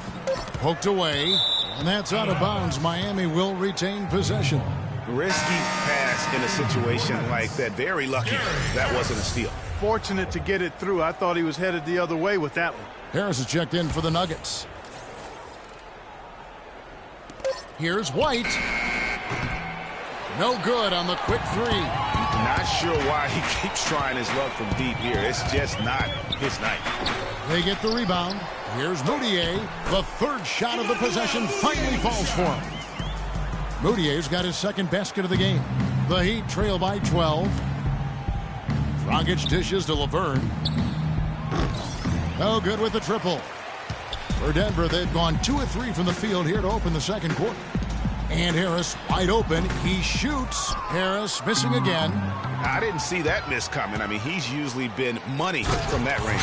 Poked away, and that's out of bounds. Miami will retain possession. Risky pass in a situation like that. Very lucky that wasn't a steal. Fortunate to get it through. I thought he was headed the other way with that one. Harris is checked in for the Nuggets. Here's White. No good on the quick 3. Not sure why he keeps trying his luck from deep here. It's just not his night. They get the rebound. Here's Moutier. The third shot of the possession finally falls for him. Moutier's got his second basket of the game. The Heat trail by 12. Dragic dishes to Laverne. No good with the triple. For Denver, they've gone 2 of 3 from the field here to open the second quarter. And Harris wide open. He shoots. Harris missing again. I didn't see that miss coming. I mean, he's usually been money from that range.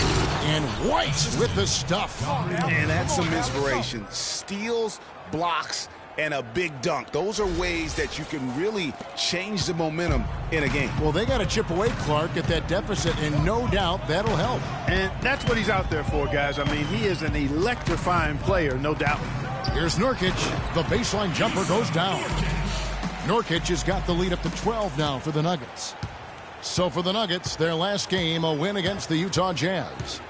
And White with the stuff. And that's some inspiration. Steals, blocks, and a big dunk. Those are ways that you can really change the momentum in a game. Well, they got to chip away, Clark, at that deficit, and no doubt that'll help. And that's what he's out there for, guys. I mean, he is an electrifying player, no doubt. Here's Nurkic. The baseline jumper goes down. Nurkic has got the lead up to 12 now for the Nuggets. So for the Nuggets, their last game, a win against the Utah Jazz.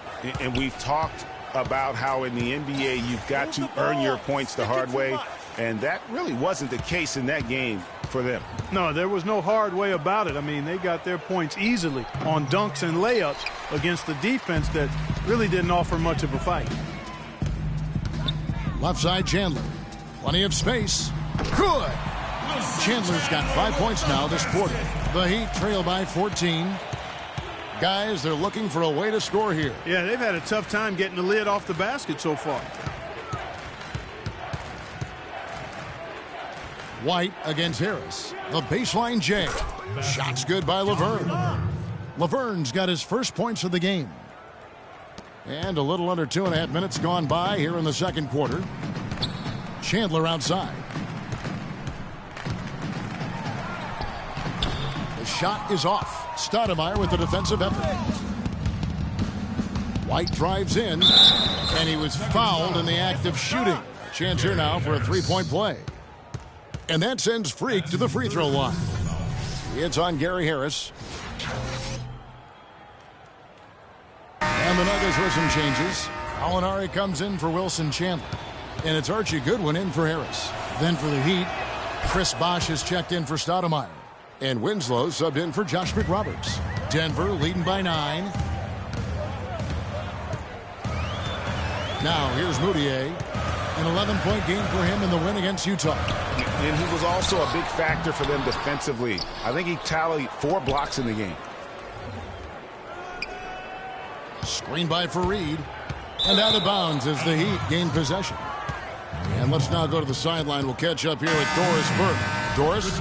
And we've talked about how in the NBA you've got to earn your points the hard way. And that really wasn't the case in that game for them. No, there was no hard way about it. I mean, they got their points easily on dunks and layups against the defense that really didn't offer much of a fight. Left side, Chandler. Plenty of space. Good. Chandler's got 5 points now this quarter. The Heat trail by 14. Guys, they're looking for a way to score here. Yeah, they've had a tough time getting the lid off the basket so far. White against Harris. The baseline J. Shots good by Laverne. Laverne's got his first points of the game. And a little under 2.5 minutes gone by here in the second quarter. Chandler outside. The shot is off. Stoudemire with the defensive effort. White drives in, and he was fouled in the act of shooting. Chance here now for a 3-point play. And that sends Freak to the free throw line. It's on Gary Harris. And the Nuggets with some changes. Alinari comes in for Wilson Chandler. And it's Archie Goodwin in for Harris. Then for the Heat, Chris Bosh has checked in for Stoudemire. And Winslow subbed in for Josh McRoberts. Denver leading by 9. Now here's Moutier. An 11-point game for him in the win against Utah. And he was also a big factor for them defensively. I think he tallied 4 blocks in the game. Screen by Fareed. And out of bounds as the Heat gain possession. And let's now go to the sideline. We'll catch up here with Doris Burke. Doris?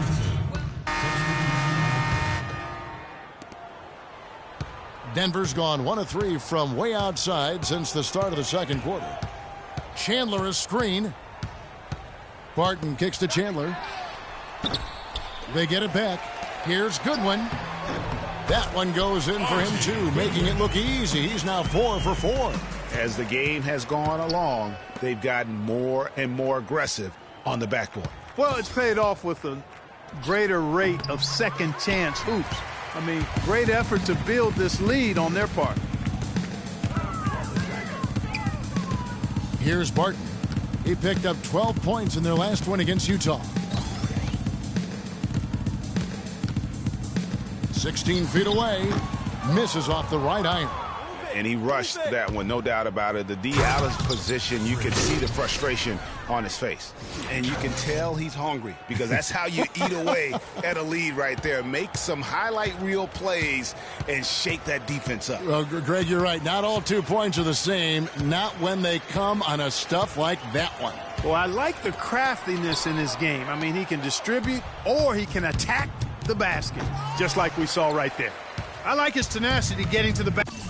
Denver's gone 1 of 3 from way outside since the start of the second quarter. Chandler is screen. Barton kicks to Chandler. They get it back. Here's Goodwin. That one goes in for him too, making it look easy. He's now 4 for 4. As the game has gone along, they've gotten more and more aggressive on the backboard. Well, it's paid off with a greater rate of second chance hoops. I mean, great effort to build this lead on their part. Here's Barton. He picked up 12 points in their last win against Utah. 16 feet away. Misses off the right iron. And he rushed that one, no doubt about it. The D out of position, you can see the frustration on his face. And you can tell he's hungry because that's how you eat away at a lead right there. Make some highlight reel plays and shake that defense up. Well, Greg, you're right. Not all 2 points are the same. Not when they come on a stuff like that one. Well, I like the craftiness in his game. I mean, he can distribute or he can attack the basket, just like we saw right there. I like his tenacity getting to the basket.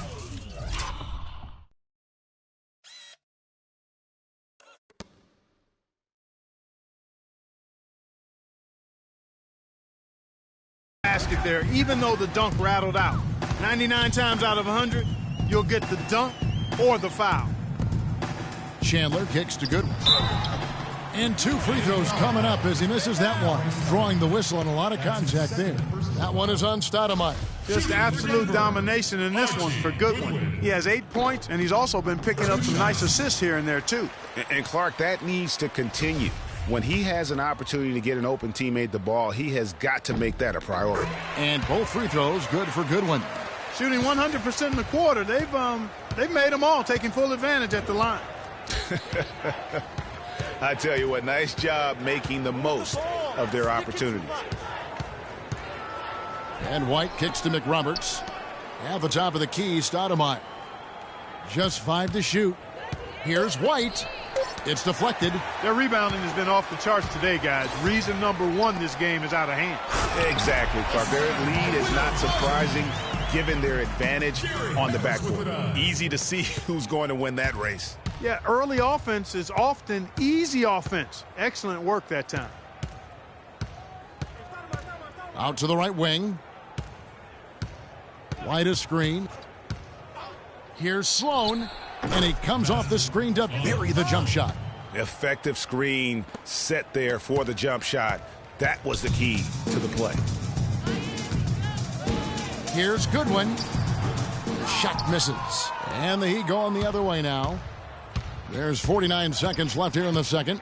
There, even though the dunk rattled out. 99 times out of 100, you'll get the dunk or the foul. Chandler kicks to Goodwin. And 2 free throws coming up as he misses that one. Drawing the whistle and a lot of contact there. That one is on Stoudemire. Just absolute domination in this one for Goodwin. He has 8 points, and he's also been picking up some nice assists here and there, too. And Clark, that needs to continue. When he has an opportunity to get an open teammate the ball, he has got to make that a priority. And both free throws good for Goodwin. Shooting 100% in the quarter. They've made them all, taking full advantage at the line. I tell you what, nice job making the most of their opportunities. And White kicks to McRoberts. At the top of the key, Stoudemire. Just 5 to shoot. Here's White. It's deflected. Their rebounding has been off the charts today, guys. Reason number 1, this game is out of hand. Exactly, Clark. Their lead is not surprising given their advantage on the backboard. Easy to see who's going to win that race. Yeah, early offense is often easy offense. Excellent work that time. Out to the right wing. White a screen. Here's Sloan. And he comes off the screen to bury the jump shot. Effective screen set there for the jump shot. That was the key to the play. Here's Goodwin. Shot misses. And the Heat going the other way now. There's 49 seconds left here in the second.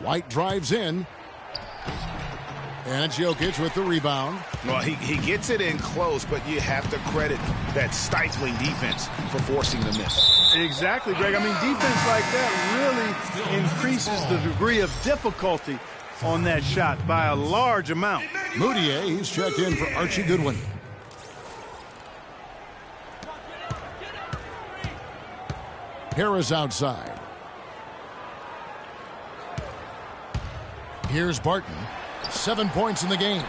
White drives in. And it's Jokic with the rebound. Well, he gets it in close, but you have to credit that stifling defense for forcing the miss. Exactly, Greg. I mean, defense like that really increases the degree of difficulty on that shot by a large amount. Moutier, he's checked in for Archie Goodwin. Harris outside. Here's Barton. 7 points in the game.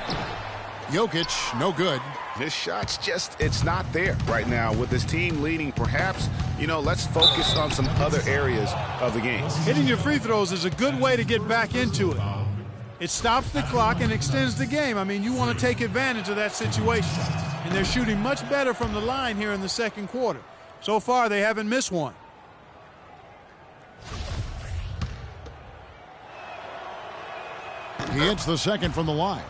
Jokic, no good. His shot's just, it's not there right now. With his team leading, perhaps, let's focus on some other areas of the game. Hitting your free throws is a good way to get back into it. It stops the clock and extends the game. I mean, you want to take advantage of that situation. And they're shooting much better from the line here in the second quarter. So far, they haven't missed one. He hits the second from the line.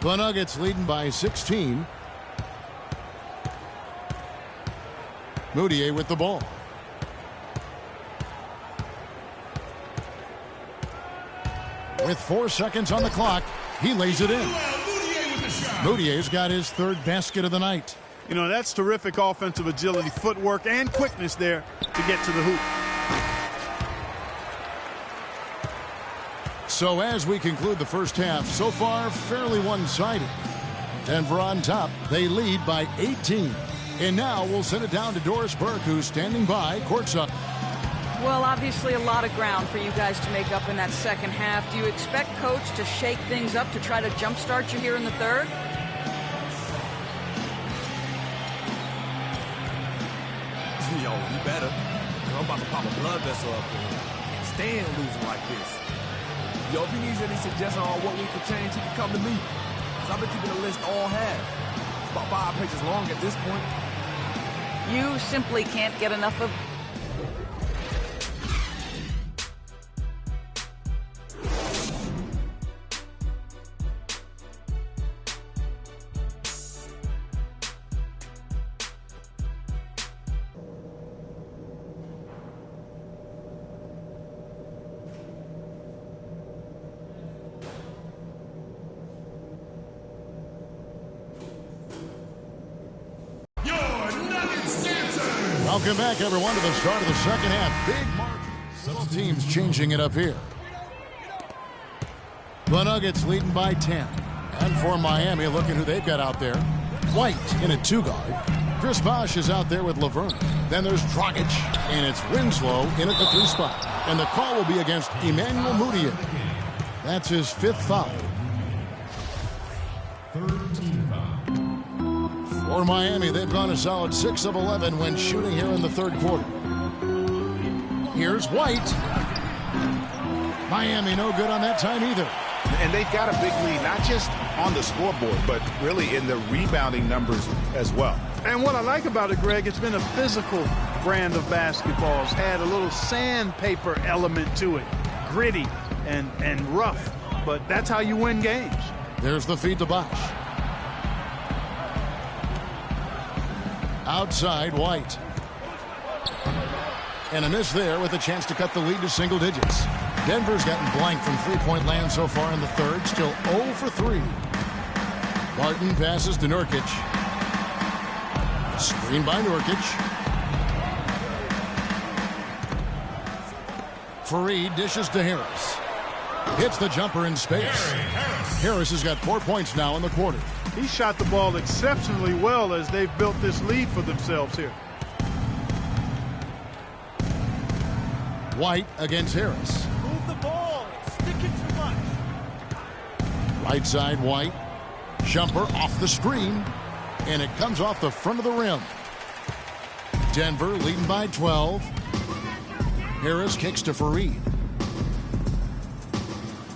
The Nuggets leading by 16. Moutier with the ball. With 4 seconds on the clock, he lays it in. Moutier's got his third basket of the night. You know, that's terrific offensive agility, footwork, and quickness there to get to the hoop. So as we conclude the first half, so far fairly one-sided. Denver on top. They lead by 18. And now we'll send it down to Doris Burke, who's standing by courtside. Well, obviously a lot of ground for you guys to make up in that second half. Do you expect Coach to shake things up to try to jumpstart you here in the third? Yo, you better. I'm about to pop a blood vessel up here. Can't stand losing like this. Yo, if he needs any suggestion on what we can change, he can come to me. Because I've been keeping the list all half. About 5 pages long at this point. You simply can't get enough of... Welcome back, everyone, to the start of the second half. Big margins. Both teams changing it up here. The Nuggets leading by 10. And for Miami, look at who they've got out there. White in a 2-guard. Chris Bosh is out there with Laverne. Then there's Dragic, and it's Winslow in at the 3 spot. And the call will be against Emmanuel Moutier. That's his 5th foul. For Miami, they've gone a solid 6 of 11 when shooting here in the third quarter. Here's White. Miami no good on that time either. And they've got a big lead, not just on the scoreboard, but really in the rebounding numbers as well. And what I like about it, Greg, it's been a physical brand of basketball. It's had a little sandpaper element to it. Gritty and rough. But that's how you win games. There's the feed to Bosh. Outside, White. And a miss there with a chance to cut the lead to single digits. Denver's gotten blank from three-point land so far in the third. Still 0 for 3. Barton passes to Nurkic. Screen by Nurkic. Fareed dishes to Harris. Hits the jumper in space. Harris has got 4 points now in the quarter. He shot the ball exceptionally well as they've built this lead for themselves here. White against Harris. Move the ball. Stick it too much. Right side, White. Jumper off the screen. And it comes off the front of the rim. Denver leading by 12. Harris kicks to Fareed.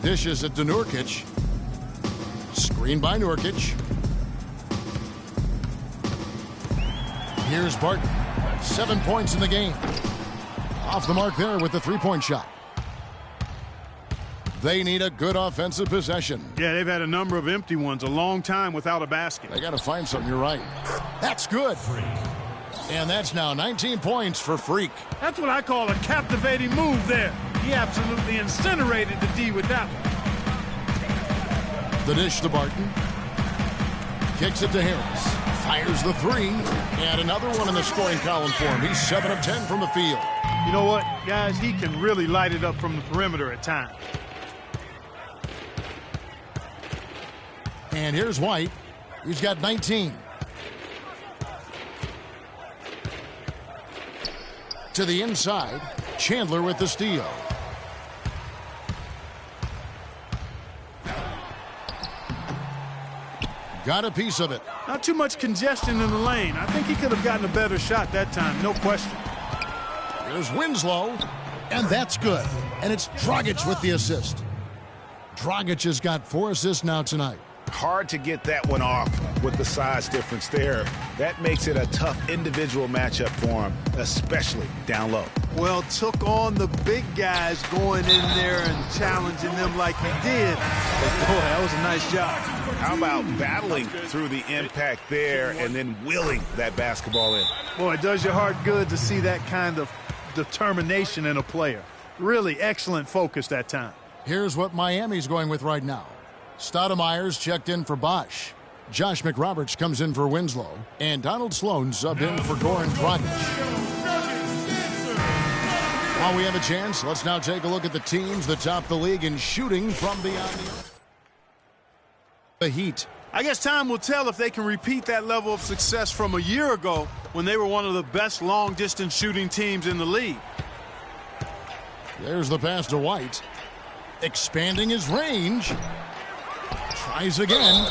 Dishes it to Nurkic. Screen by Nurkic. Here's Barton. 7 points in the game. Off the mark there with the three-point shot. They need a good offensive possession. Yeah, they've had a number of empty ones, a long time without a basket. They got to find something, you're right. That's good. And that's now 19 points for Freak. That's what I call a captivating move there. He absolutely incinerated the D with that one. The dish to Barton. Kicks it to Harris. Fires the 3. And another one in the scoring column for him. He's 7 of 10 from the field. You know what, guys? He can really light it up from the perimeter at times. And here's White. He's got 19. To the inside. Chandler with the steal. Got a piece of it. Not too much congestion in the lane. I think he could have gotten a better shot that time, no question. There's Winslow, and that's good. And it's Dragic with the assist. Dragic has got 4 assists now tonight. Hard to get that one off with the size difference there. That makes it a tough individual matchup for him, especially down low. Well, took on the big guys going in there and challenging them like he did. But boy, that was a nice job. How about battling through the impact there and then willing that basketball in? Boy, it does your heart good to see that kind of determination in a player. Really excellent focus that time. Here's what Miami's going with right now. Stoudemire's checked in for Bosch. Josh McRoberts comes in for Winslow. And Donald Sloan subbed in for Goran Dragic. While we have a chance, let's now take a look at the teams that top the league in shooting from beyond the Heat. I guess time will tell if they can repeat that level of success from a year ago when they were one of the best long-distance shooting teams in the league. There's the pass to White. Expanding his range. Tries again.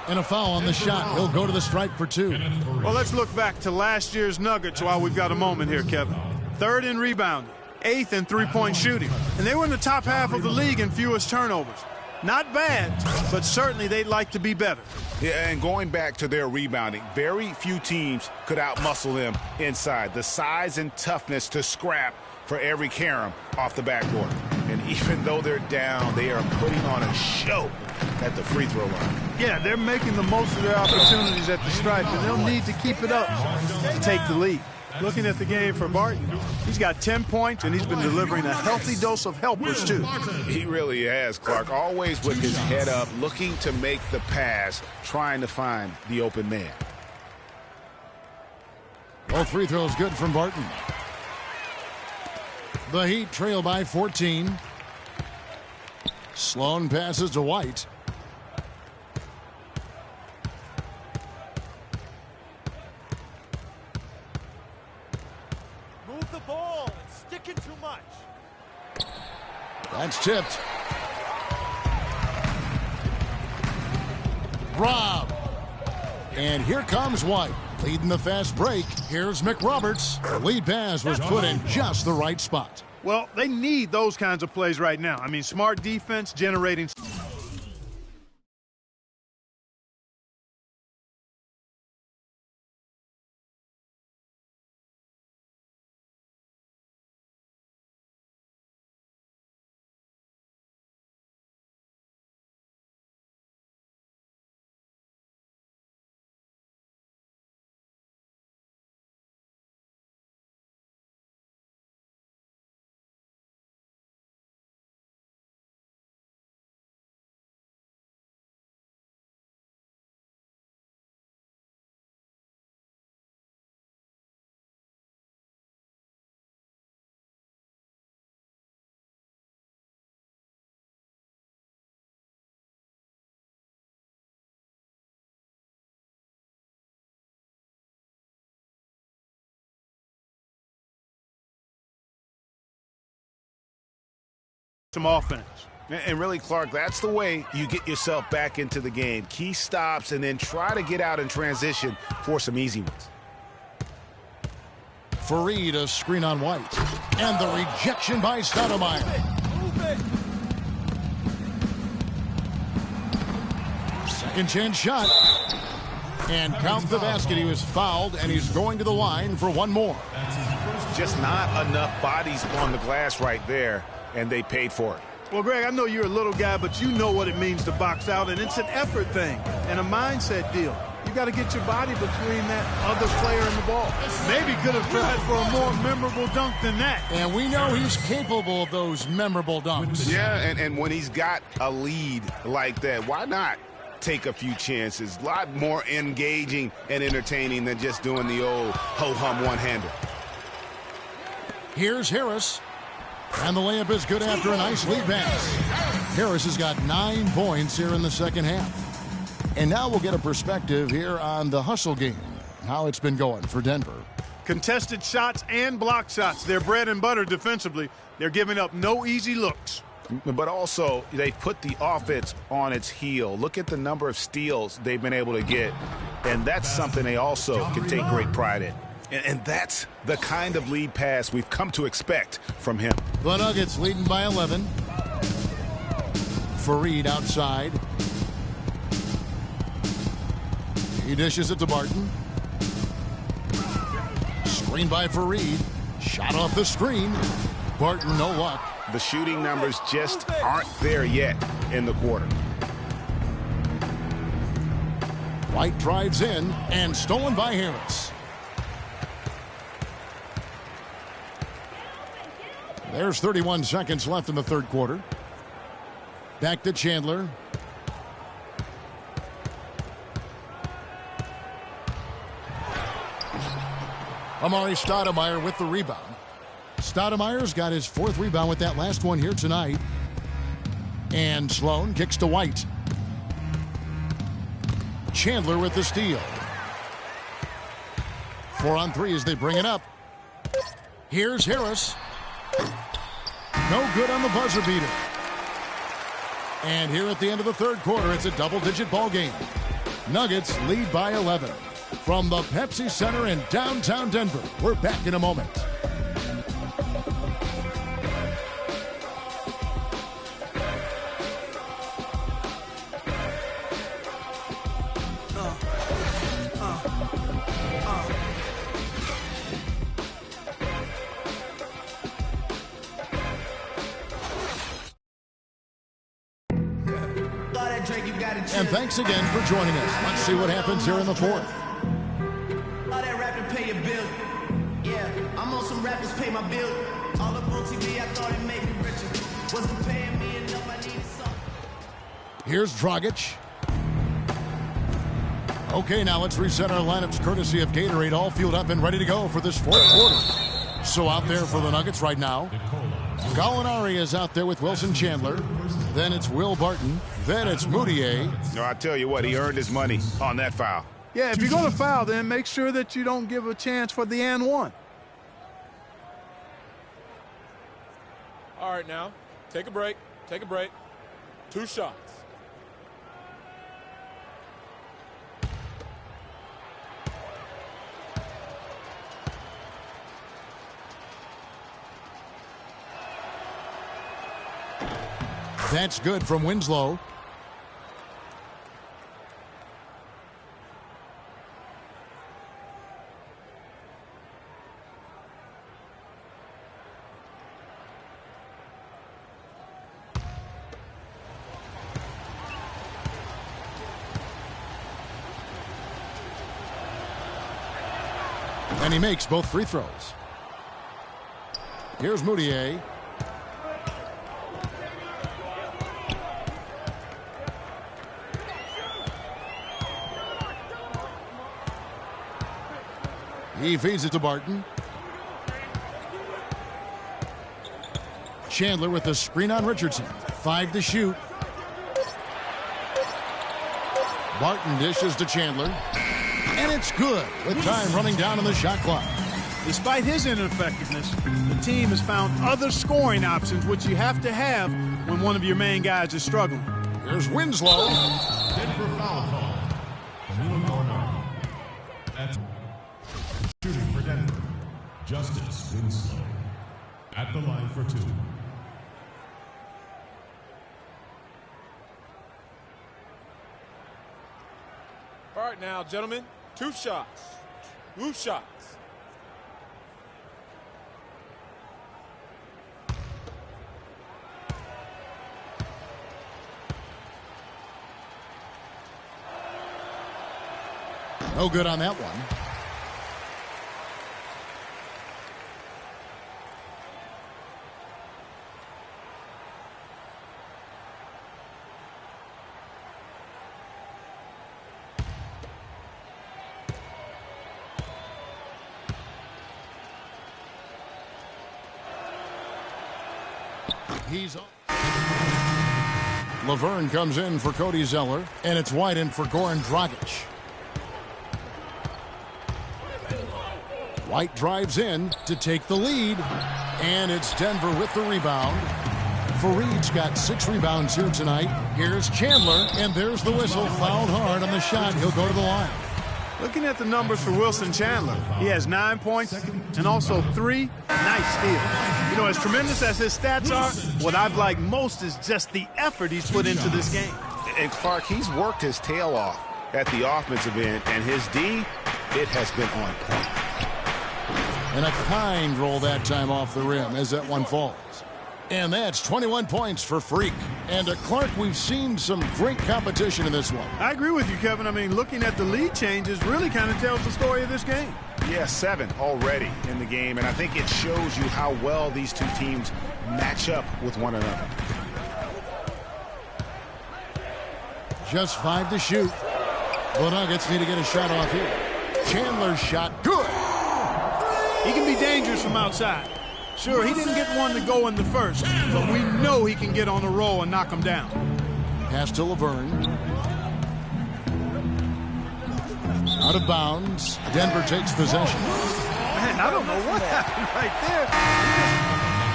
And a foul on the shot. He'll go to the stripe for 2. Well, let's look back to last year's Nuggets while we've got a moment here, Kevin. 3rd in rebounding, 8th in three-point shooting. And they were in the top half of the league in fewest turnovers. Not bad, but certainly they'd like to be better. Yeah, and going back to their rebounding, very few teams could outmuscle them inside. The size and toughness to scrap for every carom off the backboard. And even though they're down, they are putting on a show at the free throw line. Yeah, they're making the most of their opportunities at the stripe, and they'll need to keep it up to take the lead. Looking at the game for Barton, he's got 10 points, and he's been delivering a healthy dose of helpers, too. He really has, Clark. Always with his head up, looking to make the pass, trying to find the open man. Both free throws good from Barton. The Heat trail by 14. Sloan passes to White. Move the ball. It's sticking too much. That's tipped. Rob. And here comes White. Leading the fast break. Here's McRoberts. The lead pass was put in just the right spot. Well, they need those kinds of plays right now. I mean, smart defense generating. Some offense. And really, Clark, that's the way you get yourself back into the game. Key stops and then try to get out in transition for some easy ones. Fareed, a screen on White. And the rejection by Stoudemire. Second chance shot. And count the basket. He was fouled, and he's going to the line for one more. Just not enough bodies on the glass right there, and they paid for it. Well, Greg, I know you're a little guy, but you know what it means to box out, and it's an effort thing and a mindset deal. You got to get your body between that other player and the ball. Maybe could have tried for a more memorable dunk than that. And we know he's capable of those memorable dunks. Yeah, and when he's got a lead like that, why not take a few chances? A lot more engaging and entertaining than just doing the old ho-hum one-hander. Here's Harris. And the layup is good after a nice lead pass. Harris has got 9 points here in the second half. And now we'll get a perspective here on the hustle game, how it's been going for Denver. Contested shots and block shots. They're bread and butter defensively. They're giving up no easy looks. But also, they put the offense on its heel. Look at the number of steals they've been able to get. And that's something they also can take great pride in. And that's the kind of lead pass we've come to expect from him. The Nuggets leading by 11. Fareed outside. He dishes it to Barton. Screen by Fareed. Shot off the screen. Barton, no luck. The shooting numbers just aren't there yet in the quarter. White drives in and stolen by Harris. There's 31 seconds left in the third quarter. Back to Chandler. Amari Stoudemire with the rebound. Stoudemire's got his fourth rebound with that last one here tonight. And Sloan kicks to White. Chandler with the steal. 4 on 3 as they bring it up. Here's Harris. No good on the buzzer beater. And here at the end of the third quarter, it's a double-digit ball game. Nuggets lead by 11. From the Pepsi Center in downtown Denver, we're back in a moment. And thanks again for joining us. Let's see what happens here in the fourth. All that rapping pay your bill. Yeah, I'm on some rappers pay my bill. All up on TV, I thought it made me richer. Wasn't paying me enough, I needed something. Here's Dragic. Okay, now let's reset our lineups courtesy of Gatorade, all fueled up and ready to go for this fourth quarter. So out there for the Nuggets right now, Gallinari is out there with Wilson Chandler. Then it's Will Barton. Then it's Moutier. No, I tell you what, he earned his money on that foul. Yeah, if you're going to foul, then make sure that you don't give a chance for the and one. All right, now, take a break. Take a break. 2 shots. That's good from Winslow. And he makes both free throws. Here's Moutier. He feeds it to Barton. Chandler with the screen on Richardson. 5 to shoot. Barton dishes to Chandler. And it's good with time running down on the shot clock. Despite his ineffectiveness, the team has found other scoring options, which you have to have when one of your main guys is struggling. Here's Winslow. Denver foul call. Danilo Gallinari. That's shooting for Denver. Justice Winslow. At the line for 2. All right, now, gentlemen, 2 shots. 2 shots. No good on that one. He's up. Laverne comes in for Cody Zeller, and it's White in for Goran Dragic. White drives in to take the lead, and it's Denver with the rebound. Fareed's got 6 rebounds here tonight. Here's Chandler, and there's the whistle. Fouled hard on the shot. He'll go to the line. Looking at the numbers for Wilson Chandler, he has 9 points and also 3 nice steals. You know, as tremendous as his stats are, what I've liked most is just the effort he's put into this game. And Clark, he's worked his tail off. at the offensive end, and his D, it has been on point. And a kind roll that time off the rim as that one falls. And that's 21 points for Freak. And Clark, we've seen some great competition in this one. I agree with you, Kevin. I mean, looking at the lead changes really kind of tells the story of this game. Yeah, 7 already in the game, and I think it shows you how well these two teams match up with one another. Just 5 to shoot. The Nuggets need to get a shot off here. Chandler's shot, good. He can be dangerous from outside. Sure, he didn't get one to go in the first, but we know he can get on a roll and knock him down. Pass to Laverne. Out of bounds. Denver takes possession. Man, I don't know what happened right there.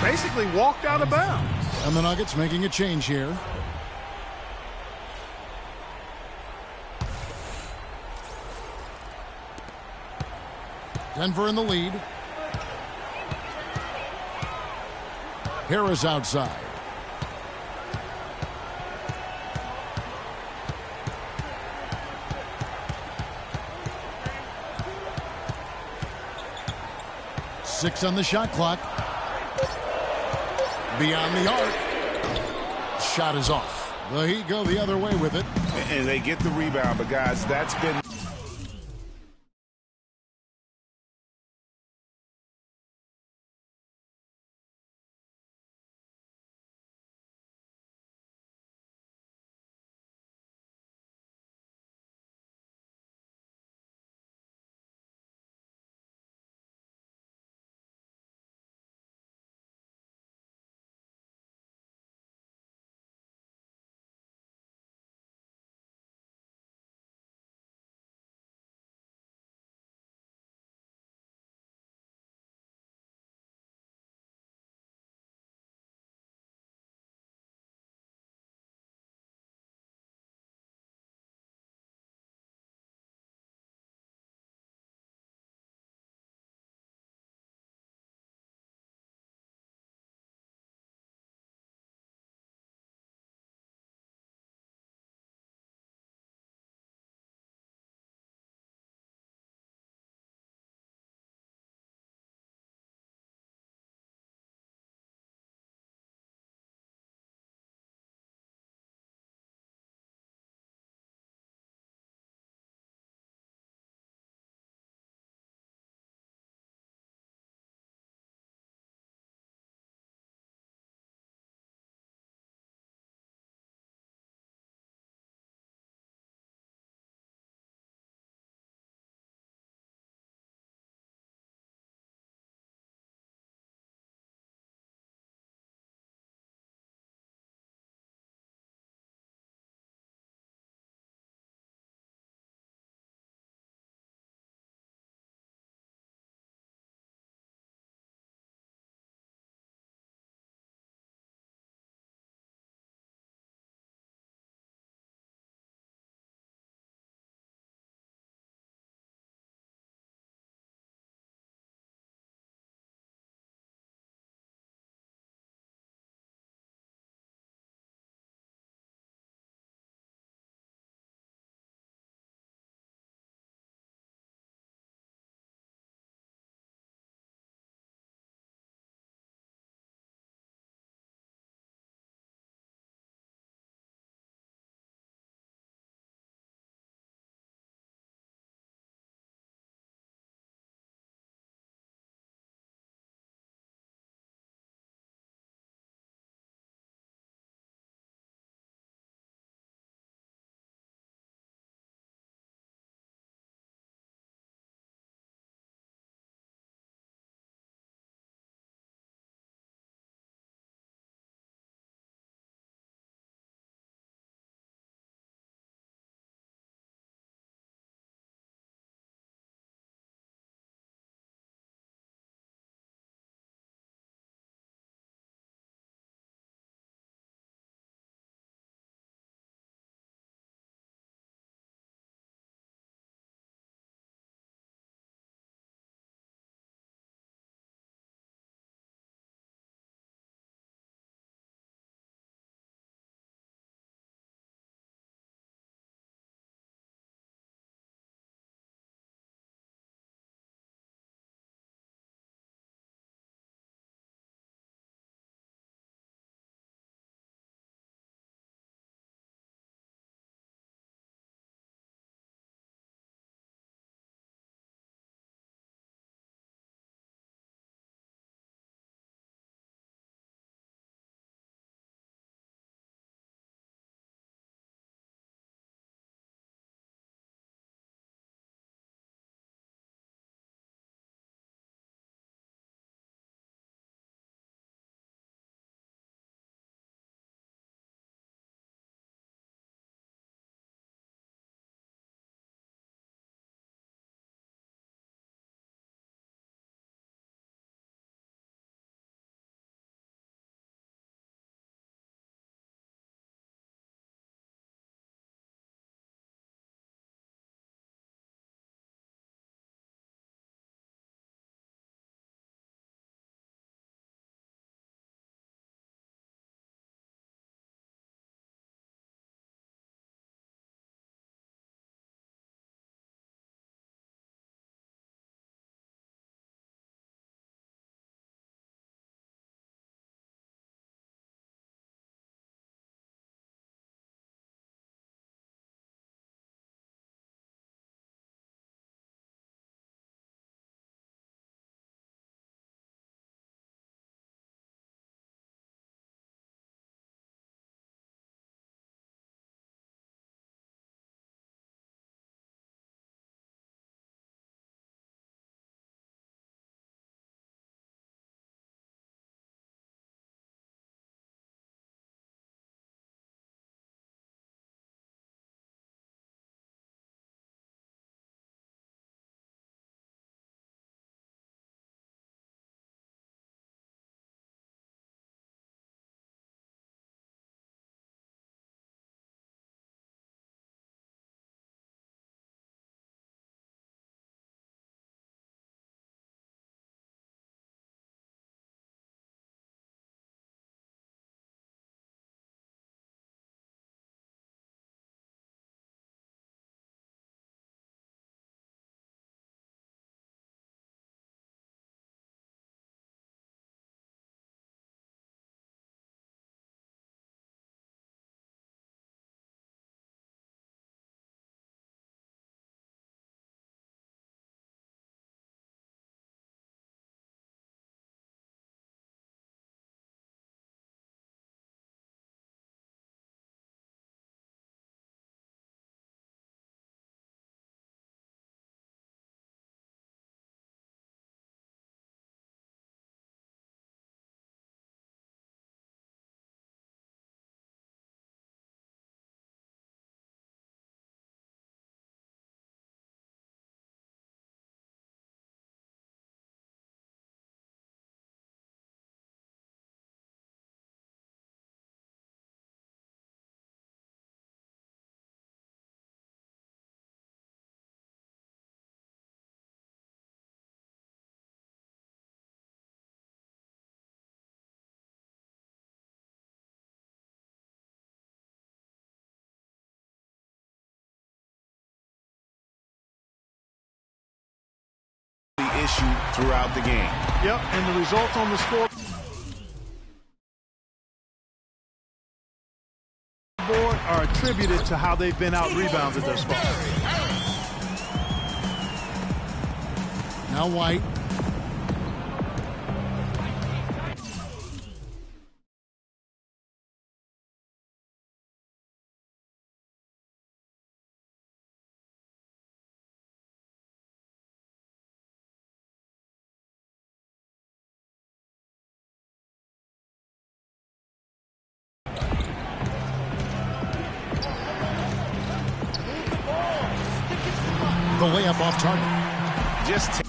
He just basically walked out of bounds. And the Nuggets making a change here. Denver in the lead. Harris outside. Six on the shot clock. Beyond the arc. Shot is off. The Heat go the other way with it. And they get the rebound, but guys, that's been the issue throughout the game. Yep, and the results on the scoreboard are attributed to how they've been out-rebounded thus far. Now White. The layup off target. Just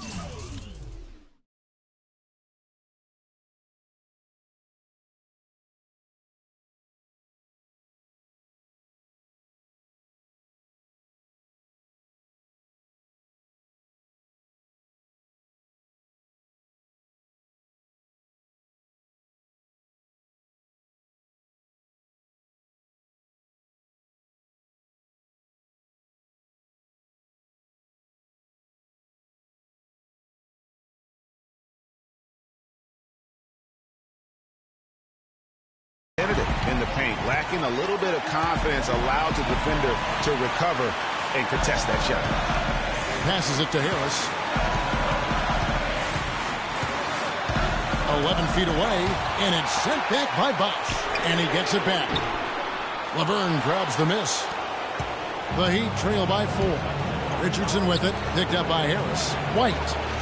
in the paint, lacking a little bit of confidence, allowed the defender to recover and contest that shot. Passes it to Harris. 11 feet away, and it's sent back by Bosch. And he gets it back. Laverne grabs the miss. The Heat trail by 4. Richardson with it, picked up by Harris. White.